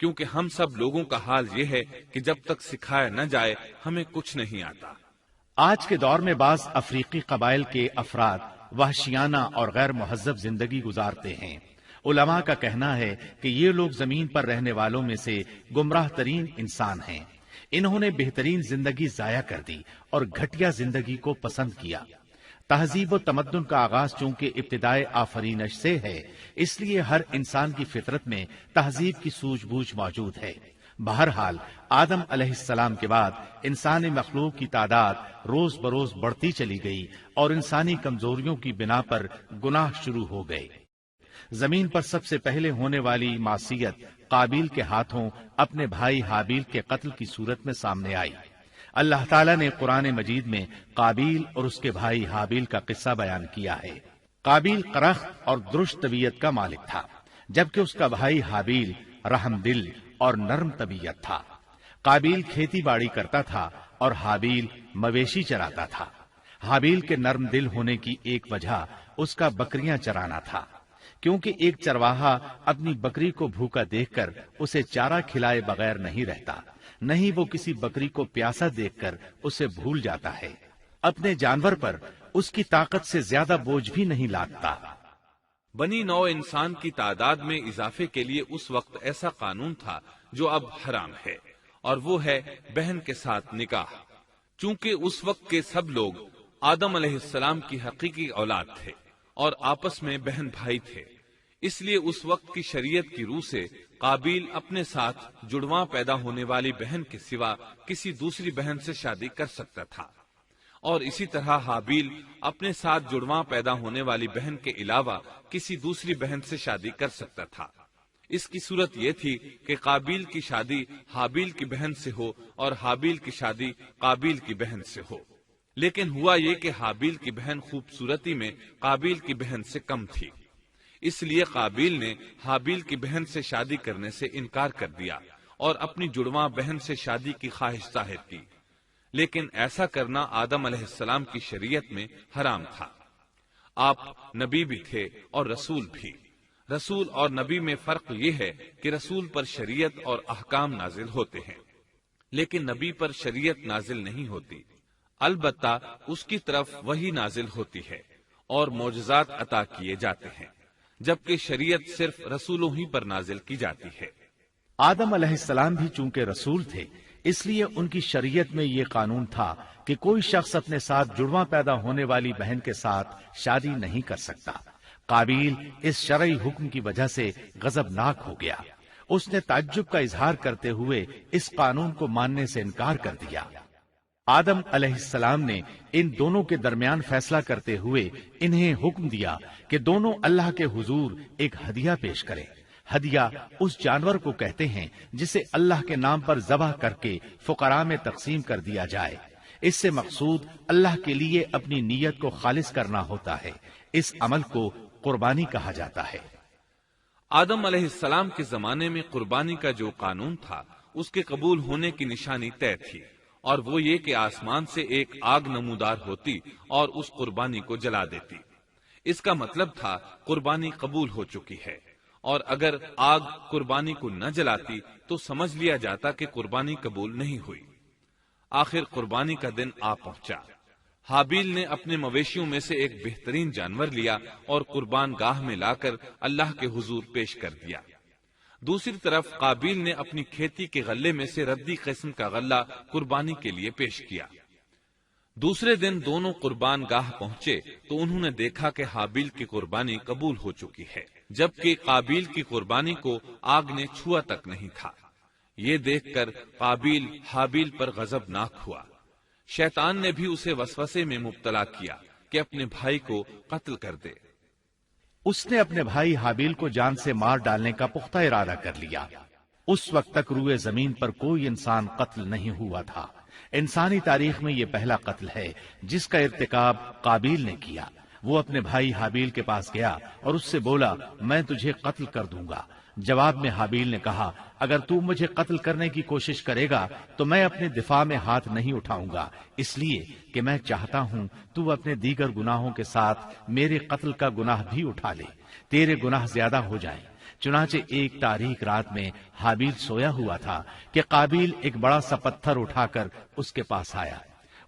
کیونکہ ہم سب لوگوں کا حال یہ ہے کہ جب تک سکھایا نہ جائے ہمیں کچھ نہیں آتا۔ آج کے دور میں بعض افریقی قبائل کے افراد وحشیانہ اور غیر مہذب زندگی گزارتے ہیں۔ علماء کا کہنا ہے کہ یہ لوگ زمین پر رہنے والوں میں سے گمراہ ترین انسان ہیں۔ انہوں نے بہترین زندگی ضائع کر دی اور گھٹیا زندگی کو پسند کیا۔ تہذیب و تمدن کا آغاز چونکہ ابتدائے آفرینش سے ہے، اس لیے ہر انسان کی فطرت میں تہذیب کی سوجھ بوجھ موجود ہے۔ بہرحال آدم علیہ السلام کے بعد انسانی مخلوق کی تعداد روز بروز بڑھتی چلی گئی اور انسانی کمزوریوں کی بنا پر گناہ شروع ہو گئے۔ زمین پر سب سے پہلے ہونے والی معصیت قابیل کے ہاتھوں اپنے بھائی حابیل کے قتل کی صورت میں سامنے آئی۔ اللہ تعالیٰ نے قرآن مجید میں قابیل اور اس کے بھائی حابیل کا قصہ بیان کیا ہے۔ قابیل قرخت اور درشت طبیعت کا مالک تھا، جبکہ اس کا بھائی حابیل رحم دل اور نرم طبیعت تھا۔ قابیل کھیتی باڑی کرتا تھا اور حابیل مویشی چراتا تھا۔ حابیل کے نرم دل ہونے کی ایک وجہ اس کا بکریاں چرانا تھا، کیونکہ ایک چرواہا اپنی بکری کو بھوکا دیکھ کر اسے چارہ کھلائے بغیر نہیں رہتا، نہیں وہ کسی بکری کو پیاسا دیکھ کر اسے بھول جاتا ہے۔ اپنے جانور پر اس کی طاقت سے زیادہ بوجھ بھی نہیں لادتا۔ بنی نوع انسان کی تعداد میں اضافے کے لیے اس وقت ایسا قانون تھا جو اب حرام ہے، اور وہ ہے بہن کے ساتھ نکاح۔ چونکہ اس وقت کے سب لوگ آدم علیہ السلام کی حقیقی اولاد تھے اور آپس میں بہن بھائی تھے، اس لیے اس وقت کی شریعت کی روح سے قابیل اپنے ساتھ جڑواں پیدا ہونے والی بہن کے سوا کسی دوسری بہن سے شادی کر سکتا تھا، اور اسی طرح حابیل اپنے ساتھ جڑواں پیدا ہونے والی بہن کے علاوہ کسی دوسری بہن سے شادی کر سکتا تھا۔ اس کی صورت یہ تھی کہ قابیل کی شادی حابیل کی بہن سے ہو اور حابیل کی شادی قابیل کی بہن سے ہو، لیکن ہوا یہ کہ حابیل کی بہن خوبصورتی میں قابیل کی بہن سے کم تھی، اس لیے قابیل نے حابیل کی بہن سے شادی کرنے سے انکار کر دیا اور اپنی جڑواں بہن سے شادی کی خواہش ظاہر کی، لیکن ایسا کرنا آدم علیہ السلام کی شریعت میں حرام تھا۔ آپ نبی بھی تھے اور رسول بھی۔ رسول اور نبی میں فرق یہ ہے کہ رسول پر شریعت اور احکام نازل ہوتے ہیں، لیکن نبی پر شریعت نازل نہیں ہوتی، البتہ اس کی طرف وحی نازل ہوتی ہے اور معجزات عطا کیے جاتے ہیں، جبکہ شریعت صرف رسولوں ہی پر نازل کی جاتی ہے۔ آدم علیہ السلام بھی چونکہ رسول تھے، اس لیے ان کی شریعت میں یہ قانون تھا کہ کوئی شخص اپنے ساتھ جڑواں پیدا ہونے والی بہن کے ساتھ شادی نہیں کر سکتا۔ قابیل اس شرعی حکم کی وجہ سے غضبناک ہو گیا۔ اس نے تعجب کا اظہار کرتے ہوئے اس قانون کو ماننے سے انکار کر دیا۔ آدم علیہ السلام نے ان دونوں کے درمیان فیصلہ کرتے ہوئے انہیں حکم دیا کہ دونوں اللہ کے حضور ایک ہدیہ پیش کریں۔ ہدیہ اس جانور کو کہتے ہیں جسے اللہ کے نام پر ذبح کر کے فقراء میں تقسیم کر دیا جائے۔ اس سے مقصود اللہ کے لیے اپنی نیت کو خالص کرنا ہوتا ہے۔ اس عمل کو قربانی کہا جاتا ہے۔ آدم علیہ السلام کے زمانے میں قربانی کا جو قانون تھا اس کے قبول ہونے کی نشانی طے تھی، اور وہ یہ کہ آسمان سے ایک آگ نمودار ہوتی اور اس قربانی کو جلا دیتی۔ اس کا مطلب تھا قربانی قبول ہو چکی ہے، اور اگر آگ قربانی کو نہ جلاتی تو سمجھ لیا جاتا کہ قربانی قبول نہیں ہوئی۔ آخر قربانی کا دن آ پہنچا۔ حابیل نے اپنے مویشیوں میں سے ایک بہترین جانور لیا اور قربان گاہ میں لا کر اللہ کے حضور پیش کر دیا۔ دوسری طرف قابیل نے اپنی کھیتی کے غلے میں سے ردی قسم کا غلہ قربانی کے لیے پیش کیا۔ دوسرے دن دونوں قربان گاہ پہنچے تو انہوں نے دیکھا کہ حابیل کی قربانی قبول ہو چکی ہے، جبکہ قابیل کی قربانی کو آگ نے چھوا تک نہیں تھا۔ یہ دیکھ کر قابیل حابیل پر غضبناک ہوا۔ شیطان نے بھی اسے وسوسے میں مبتلا کیا کہ اپنے بھائی کو قتل کر دے۔ اس نے اپنے بھائی حابیل کو جان سے مار ڈالنے کا پختہ ارادہ کر لیا۔ اس وقت تک روئے زمین پر کوئی انسان قتل نہیں ہوا تھا۔ انسانی تاریخ میں یہ پہلا قتل ہے جس کا ارتکاب قابیل نے کیا۔ وہ اپنے بھائی حابیل کے پاس گیا اور اس سے بولا، میں تجھے قتل کر دوں گا۔ جواب میں حابیل نے کہا، اگر تو مجھے قتل کرنے کی کوشش کرے گا تو میں اپنے دفاع میں ہاتھ نہیں اٹھاؤں گا، اس لیے کہ میں چاہتا ہوں تو اپنے دیگر گناہوں کے ساتھ میرے قتل کا گناہ بھی اٹھا لے، تیرے گناہ زیادہ ہو جائیں۔ چنانچہ ایک تاریک رات میں حابیل سویا ہوا تھا کہ قابیل ایک بڑا سا پتھر اٹھا کر اس کے پاس آیا۔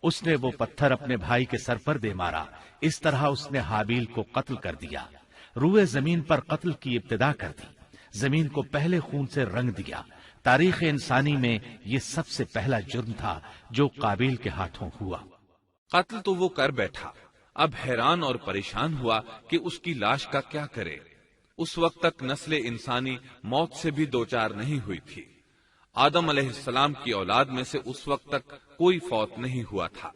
اس نے وہ پتھر اپنے بھائی کے سر پر دے مارا۔ اس طرح اس نے حابیل کو قتل کر دیا، روئے زمین پر قتل کی ابتدا کر دی، زمین کو پہلے خون سے رنگ دیا۔ تاریخ انسانی میں یہ سب سے پہلا جرم تھا جو قابیل کے ہاتھوں ہوا۔ قتل تو وہ کر بیٹھا، اب حیران اور پریشان ہوا کہ اس کی لاش کا کیا کرے۔ اس وقت تک نسل انسانی موت سے بھی دوچار نہیں ہوئی تھی۔ آدم علیہ السلام کی اولاد میں سے اس وقت تک کوئی فوت نہیں ہوا تھا،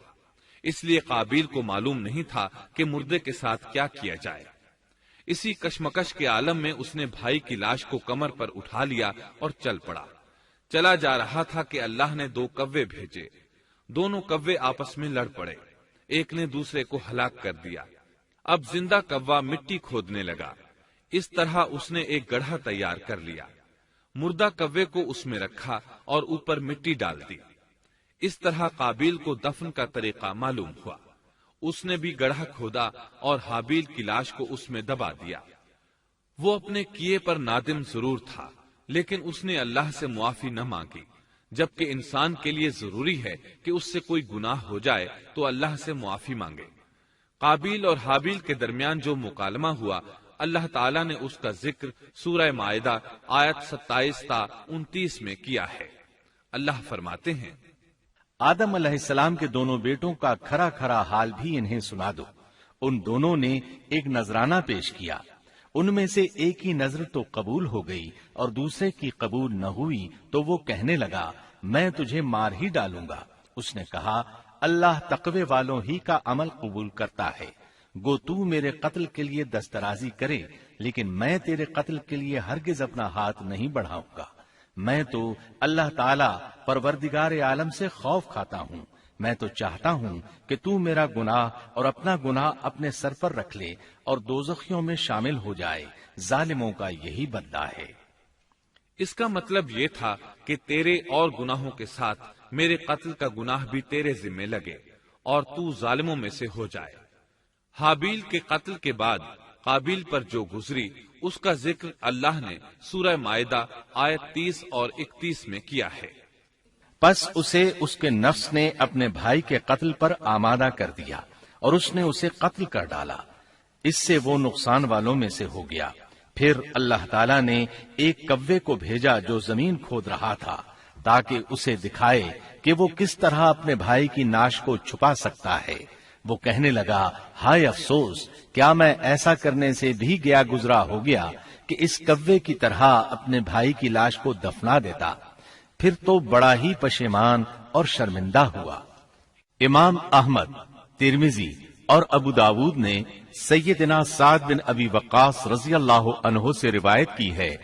اس لیے قابیل کو معلوم نہیں تھا کہ مردے کے ساتھ کیا کیا جائے۔ اسی کشمکش کے عالم میں اس نے بھائی کی لاش کو کمر پر اٹھا لیا اور چل پڑا۔ چلا جا رہا تھا کہ اللہ نے 2 کوے بھیجے۔ دونوں کوے آپس میں لڑ پڑے، ایک نے دوسرے کو ہلاک کر دیا۔ اب زندہ کوا مٹی کھودنے لگا۔ اس طرح اس نے ایک گڑھا تیار کر لیا، مردہ کوے کو اس میں رکھا اور اوپر مٹی ڈال دی۔ اس طرح قابیل کو دفن کا طریقہ معلوم ہوا۔ اس نے بھی گڑھا کھودا اور حابیل کی لاش کو اس میں دبا دیا۔ وہ اپنے کیے پر نادم ضرور تھا، لیکن اس نے اللہ سے معافی نہ مانگی، جبکہ انسان کے لیے ضروری ہے کہ اس سے کوئی گناہ ہو جائے تو اللہ سے معافی مانگے۔ قابیل اور حابیل کے درمیان جو مکالمہ ہوا، اللہ تعالیٰ نے اس کا ذکر سورہ مائدہ آیت 27 تا 29 میں کیا ہے۔ اللہ فرماتے ہیں، آدم علیہ السلام کے دونوں بیٹوں کا کھرا کھرا حال بھی انہیں سنا دو۔ ان دونوں نے ایک نذرانہ پیش کیا، ان میں سے ایک کی نذر تو قبول ہو گئی اور دوسرے کی قبول نہ ہوئی تو وہ کہنے لگا، میں تجھے مار ہی ڈالوں گا۔ اس نے کہا، اللہ تقوی والوں ہی کا عمل قبول کرتا ہے، گو تو میرے قتل کے لیے دسترازی کرے، لیکن میں تیرے قتل کے لیے ہرگز اپنا ہاتھ نہیں بڑھاؤں گا۔ میں تو اللہ تعالی پروردگار عالم سے خوف کھاتا ہوں، میں تو چاہتا ہوں کہ تو میرا گناہ اور اپنا گناہ اپنے سر پر رکھ لے اور دوزخیوں میں شامل ہو جائے، ظالموں کا یہی بدلہ ہے۔ اس کا مطلب یہ تھا کہ تیرے اور گناہوں کے ساتھ میرے قتل کا گناہ بھی تیرے ذمہ لگے اور تو ظالموں میں سے ہو جائے۔ حابیل کے قتل کے بعد قابیل پر جو گزری اس کا ذکر اللہ نے سورہ مائدہ آیت 30 اور 31 میں کیا ہے۔ پس اسے اس کے نفس نے اپنے بھائی کے قتل پر آمادہ کر دیا اور اس نے اسے قتل کر ڈالا، اس سے وہ نقصان والوں میں سے ہو گیا۔ پھر اللہ تعالیٰ نے ایک کوے کو بھیجا جو زمین کھود رہا تھا تاکہ اسے دکھائے کہ وہ کس طرح اپنے بھائی کی ناش کو چھپا سکتا ہے۔ وہ کہنے لگا، ہائے افسوس، کیا میں ایسا کرنے سے بھی گیا گزرا ہو گیا کہ اس کوے کی طرح اپنے بھائی کی لاش کو دفنا دیتا۔ پھر تو بڑا ہی پشیمان اور شرمندہ ہوا۔ امام احمد، ترمذی اور ابو داود نے سیدنا سعد بن ابی وقاص رضی اللہ عنہ سے روایت کی ہے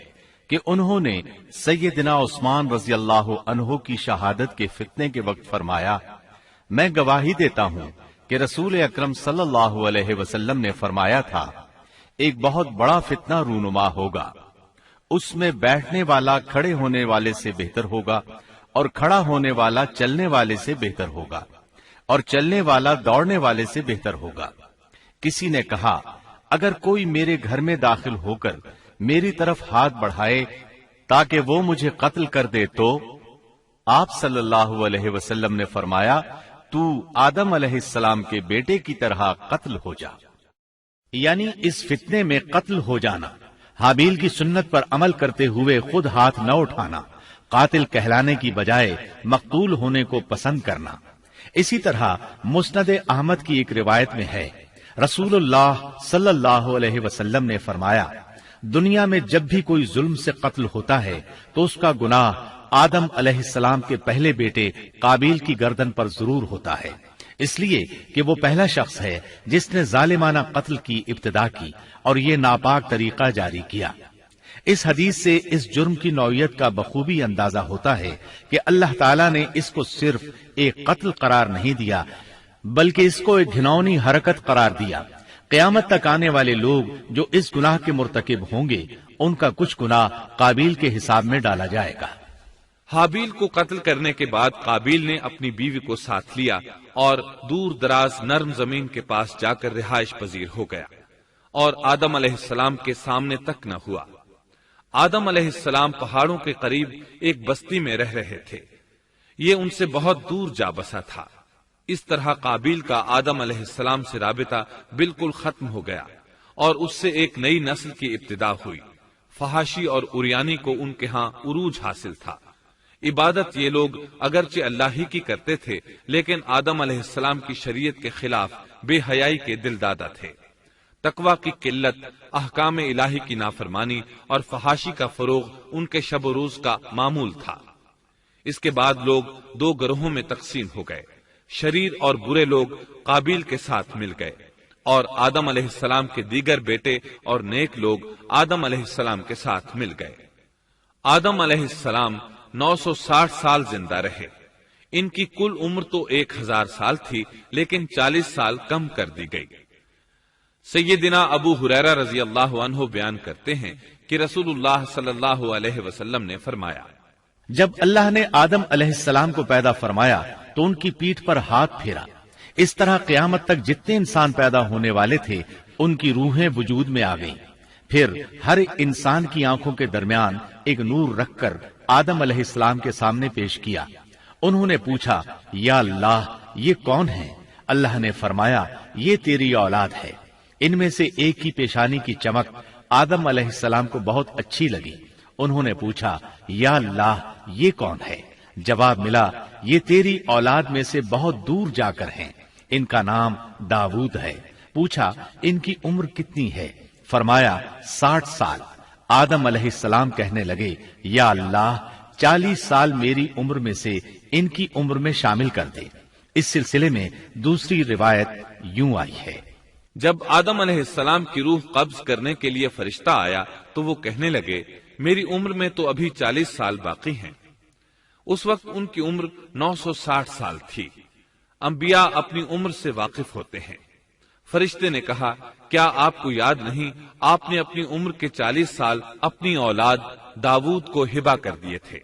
کہ انہوں نے سیدنا عثمان رضی اللہ عنہ کی شہادت کے فتنے کے وقت فرمایا، میں گواہی دیتا ہوں کہ رسول اکرم صلی اللہ علیہ وسلم نے فرمایا تھا، ایک بہت بڑا فتنہ رونما ہوگا، اس میں بیٹھنے والا کھڑے ہونے والے سے بہتر ہوگا اور کھڑا ہونے والا چلنے والے سے بہتر ہوگا اور چلنے والا دوڑنے والے سے بہتر ہوگا۔ کسی نے کہا، اگر کوئی میرے گھر میں داخل ہو کر میری طرف ہاتھ بڑھائے تاکہ وہ مجھے قتل کر دے تو آپ صلی اللہ علیہ وسلم نے فرمایا، تو آدم علیہ السلام کے بیٹے کی طرح قتل ہو جا، یعنی اس فتنے میں قتل ہو جانا، حابیل کی سنت پر عمل کرتے ہوئے خود ہاتھ نہ اٹھانا، قاتل کہلانے کی بجائے مقتول ہونے کو پسند کرنا۔ اسی طرح مسند احمد کی ایک روایت میں ہے، رسول اللہ صلی اللہ علیہ وسلم نے فرمایا، دنیا میں جب بھی کوئی ظلم سے قتل ہوتا ہے تو اس کا گناہ آدم علیہ السلام کے پہلے بیٹے قابیل کی گردن پر ضرور ہوتا ہے، اس لیے کہ وہ پہلا شخص ہے جس نے ظالمانہ قتل کی ابتدا کی اور یہ ناپاک طریقہ جاری کیا۔ اس حدیث سے اس جرم کی نوعیت کا بخوبی اندازہ ہوتا ہے کہ اللہ تعالیٰ نے اس کو صرف ایک قتل قرار نہیں دیا بلکہ اس کو ایک گھناؤنی حرکت قرار دیا۔ قیامت تک آنے والے لوگ جو اس گناہ کے مرتکب ہوں گے ان کا کچھ گناہ قابیل کے حساب میں ڈالا جائے گا۔ حابیل کو قتل کرنے کے بعد قابیل نے اپنی بیوی کو ساتھ لیا اور دور دراز نرم زمین کے پاس جا کر رہائش پذیر ہو گیا اور آدم علیہ السلام کے سامنے تک نہ ہوا۔ آدم علیہ السلام پہاڑوں کے قریب ایک بستی میں رہ رہے تھے، یہ ان سے بہت دور جا بسا تھا۔ اس طرح قابیل کا آدم علیہ السلام سے رابطہ بالکل ختم ہو گیا اور اس سے ایک نئی نسل کی ابتدا ہوئی۔ فحاشی اور اریانی کو ان کے ہاں عروج حاصل تھا۔ عبادت یہ لوگ اگرچہ اللہ ہی کی کرتے تھے لیکن آدم علیہ السلام کی شریعت کے خلاف بے حیائی کے دل دادا تھے۔ تقوی کی قلت، احکام الہی کی نافرمانی اور فحاشی کا فروغ ان کے شب و روز کا معمول تھا۔ اس کے بعد لوگ دو گروہوں میں تقسیم ہو گئے، شریر اور برے لوگ قابیل کے ساتھ مل گئے اور آدم علیہ السلام کے دیگر بیٹے اور نیک لوگ آدم علیہ السلام کے ساتھ مل گئے۔ آدم علیہ السلام 960 سال زندہ رہے۔ ان کی کل عمر تو 1000 سال تھی لیکن 40 سال کم کر دی گئی۔ سیدنا ابو ہریرہ رضی اللہ عنہ بیان کرتے ہیں کہ رسول اللہ صلی اللہ علیہ وسلم نے فرمایا، جب اللہ نے آدم علیہ السلام کو پیدا فرمایا تو ان کی پیٹھ پر ہاتھ پھیرا، اس طرح قیامت تک جتنے انسان پیدا ہونے والے تھے ان کی روحیں وجود میں آ گئیں۔ پھر ہر انسان کی آنکھوں کے درمیان ایک نور رکھ کر آدم علیہ السلام کے سامنے پیش کیا۔ انہوں نے پوچھا، یا اللہ یہ کون ہے؟ اللہ نے فرمایا، یہ تیری اولاد ہے۔ ان میں سے ایک کی پیشانی کی چمک آدم علیہ السلام کو بہت اچھی لگی۔ انہوں نے پوچھا، یا اللہ یہ کون ہے؟ جواب ملا، یہ تیری اولاد میں سے بہت دور جا کر ہیں، ان کا نام داؤد ہے۔ پوچھا، ان کی عمر کتنی ہے؟ فرمایا 60 سال۔ آدم علیہ السلام کہنے لگے، یا اللہ 40 سال میری عمر میں سے ان کی عمر میں شامل کر دے۔ اس سلسلے میں دوسری روایت یوں آئی ہے، جب آدم علیہ السلام کی روح قبض کرنے کے لیے فرشتہ آیا تو وہ کہنے لگے، میری عمر میں تو ابھی 40 سال باقی ہیں۔ اس وقت ان کی عمر 960 سال تھی۔ انبیاء اپنی عمر سے واقف ہوتے ہیں۔ فرشتے نے کہا، کیا آپ کو یاد نہیں آپ نے اپنی عمر کے 40 سال اپنی اولاد داؤد کو ہبہ کر دیے تھے؟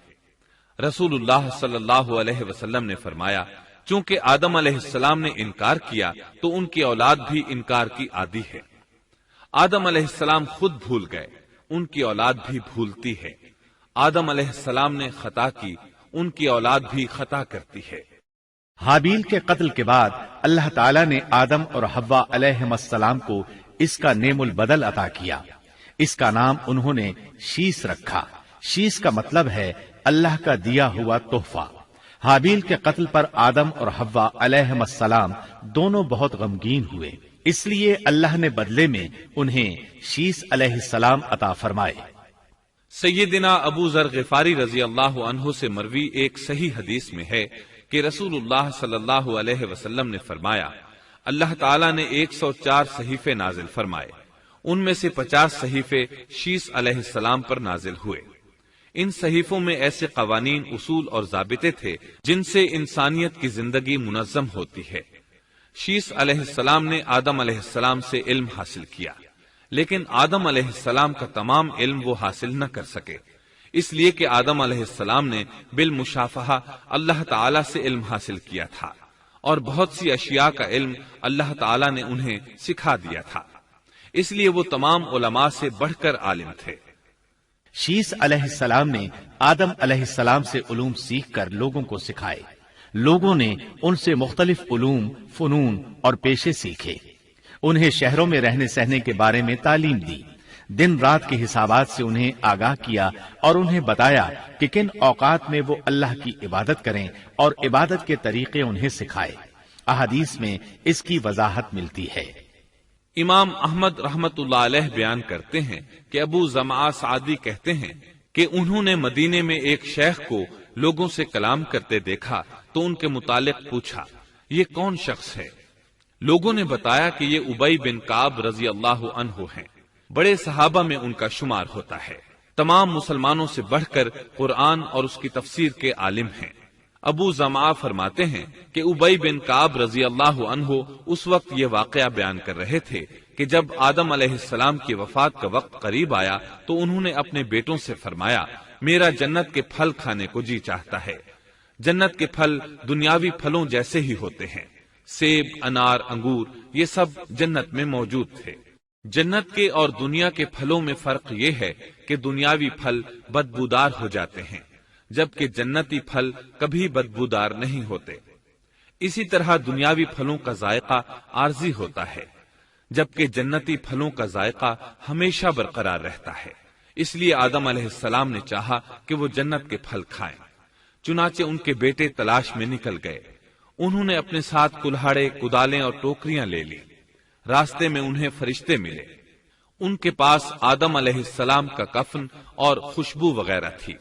رسول اللہ صلی اللہ علیہ وسلم نے فرمایا، چونکہ آدم علیہ السلام نے انکار کیا تو ان کی اولاد بھی انکار کی عادی ہے۔ آدم علیہ السلام خود بھول گئے، ان کی اولاد بھی بھولتی ہے۔ آدم علیہ السلام نے خطا کی، ان کی اولاد بھی خطا کرتی ہے۔ حابیل کے قتل کے بعد اللہ تعالیٰ نے آدم اور حوا علیہم السلام کو اس کا نعم البدل عطا کیا۔ اس کا نام انہوں نے شیس رکھا۔ شیس کا مطلب ہے اللہ کا دیا ہوا تحفہ۔ حابیل کے قتل پر آدم اور حوا علیہم السلام دونوں بہت غمگین ہوئے، اس لیے اللہ نے بدلے میں انہیں شیس علیہ السلام عطا فرمائے۔ سیدنا ابو ذر غفاری رضی اللہ عنہ سے مروی ایک صحیح حدیث میں ہے کہ رسول اللہ صلی اللہ علیہ وسلم نے فرمایا، اللہ تعالیٰ نے 104 صحیفے نازل فرمائے، ان میں سے 50 صحیفے شیس علیہ السلام پر نازل ہوئے۔ ان صحیفوں میں ایسے قوانین، اصول اور ضابطے تھے جن سے انسانیت کی زندگی منظم ہوتی ہے۔ شیس علیہ السلام نے آدم علیہ السلام سے علم حاصل کیا، لیکن آدم علیہ السلام کا تمام علم وہ حاصل نہ کر سکے، اس لیے کہ آدم علیہ السلام نے بالمشافہہ اللہ تعالی سے علم حاصل کیا تھا اور بہت سی اشیاء کا علم اللہ تعالی نے انہیں سکھا دیا تھا، اس لیے وہ تمام علماء سے بڑھ کر عالم تھے۔ شیس علیہ السلام نے آدم علیہ السلام سے علوم سیکھ کر لوگوں کو سکھائے۔ لوگوں نے ان سے مختلف علوم، فنون اور پیشے سیکھے، انہیں شہروں میں رہنے سہنے کے بارے میں تعلیم دی، دن رات کے حسابات سے انہیں آگاہ کیا اور انہیں بتایا کہ کن اوقات میں وہ اللہ کی عبادت کریں اور عبادت کے طریقے انہیں سکھائے۔ احادیث میں اس کی وضاحت ملتی ہے۔ امام احمد رحمت اللہ علیہ بیان کرتے ہیں کہ ابو زمعہ سعدی کہتے ہیں کہ انہوں نے مدینے میں ایک شیخ کو لوگوں سے کلام کرتے دیکھا تو ان کے متعلق پوچھا، یہ کون شخص ہے؟ لوگوں نے بتایا کہ یہ ابی بن کعب رضی اللہ عنہ ہیں، بڑے صحابہ میں ان کا شمار ہوتا ہے، تمام مسلمانوں سے بڑھ کر قرآن اور اس کی تفسیر کے عالم ہیں۔ ابو زمعہ فرماتے ہیں کہ ابی بن کعب رضی اللہ عنہ اس وقت یہ واقعہ بیان کر رہے تھے کہ جب آدم علیہ السلام کی وفات کا وقت قریب آیا تو انہوں نے اپنے بیٹوں سے فرمایا، میرا جنت کے پھل کھانے کو جی چاہتا ہے۔ جنت کے پھل دنیاوی پھلوں جیسے ہی ہوتے ہیں، سیب، انار، انگور، یہ سب جنت میں موجود تھے۔ جنت کے اور دنیا کے پھلوں میں فرق یہ ہے کہ دنیاوی پھل بدبودار ہو جاتے ہیں، جبکہ جنتی پھل کبھی بدبودار نہیں ہوتے۔ اسی طرح دنیاوی پھلوں کا ذائقہ عارضی ہوتا ہے، جبکہ جنتی پھلوں کا ذائقہ ہمیشہ برقرار رہتا ہے۔ اس لیے آدم علیہ السلام نے چاہا کہ وہ جنت کے پھل کھائیں، چنانچہ ان کے بیٹے تلاش میں نکل گئے۔ انہوں نے اپنے ساتھ کلہاڑے، کدالیں اور ٹوکریاں لے لی۔ راستے میں انہیں فرشتے ملے، ان کے پاس آدم علیہ السلام کا کفن اور خوشبو وغیرہ تھی۔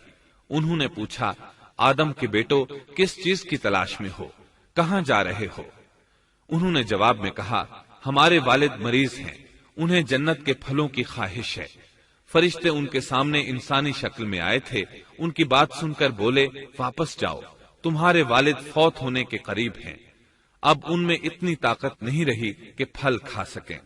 انہوں نے پوچھا، آدم کے بیٹو، کس چیز کی تلاش میں ہو؟ کہاں جا رہے ہو؟ انہوں نے جواب میں کہا، ہمارے والد مریض ہیں، انہیں جنت کے پھلوں کی خواہش ہے۔ فرشتے ان کے سامنے انسانی شکل میں آئے تھے، ان کی بات سن کر بولے، واپس جاؤ، تمہارے والد فوت ہونے کے قریب ہیں، اب ان میں اتنی طاقت نہیں رہی کہ پھل کھا سکیں۔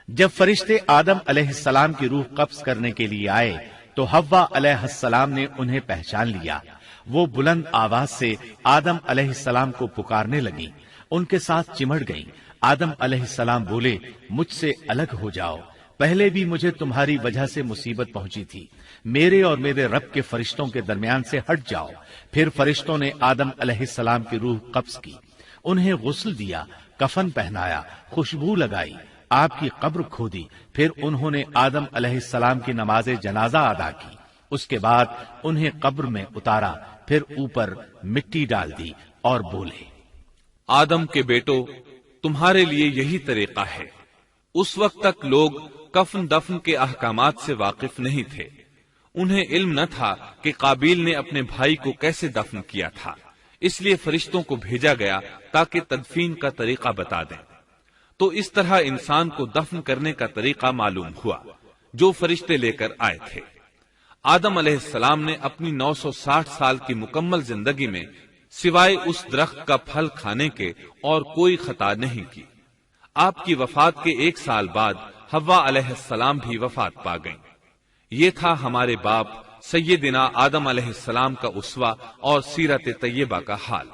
جب فرشتے آدم علیہ السلام کی روح قبض کرنے کے لیے آئے تو حوا علیہ السلام نے انہیں پہچان لیا۔ وہ بلند آواز سے آدم علیہ السلام کو پکارنے لگی، ان کے ساتھ چمڑ گئیں۔ آدم علیہ السلام بولے، مجھ سے الگ ہو جاؤ، پہلے بھی مجھے تمہاری وجہ سے مصیبت پہنچی تھی، میرے اور میرے رب کے فرشتوں کے درمیان سے ہٹ جاؤ۔ پھر فرشتوں نے آدم علیہ السلام کی روح قبض کی، انہیں غسل دیا، کفن پہنایا، خوشبو لگائی، آپ کی قبر کھودی، پھر انہوں نے آدم علیہ السلام کی نماز جنازہ ادا کی، اس کے بعد انہیں قبر میں اتارا، پھر اوپر مٹی ڈال دی اور بولے، آدم کے بیٹو، تمہارے لیے یہی طریقہ ہے۔ اس وقت تک لوگ کفن دفن کے احکامات سے واقف نہیں تھے، انہیں علم نہ تھا کہ قابیل نے اپنے بھائی کو کیسے دفن کیا تھا، اس لیے فرشتوں کو بھیجا گیا تاکہ تدفین کا طریقہ بتا دیں۔ تو اس طرح انسان کو دفن کرنے کا طریقہ معلوم ہوا جو فرشتے لے کر آئے تھے۔ آدم علیہ السلام نے اپنی 960 سال کی مکمل زندگی میں سوائے اس درخت کا پھل کھانے کے اور کوئی خطا نہیں کی۔ آپ کی وفات کے 1 سال بعد حوا علیہ السلام بھی وفات پا گئیں۔ یہ تھا ہمارے باپ سیدنا آدم علیہ السلام کا اسوہ اور سیرت طیبہ کا حال۔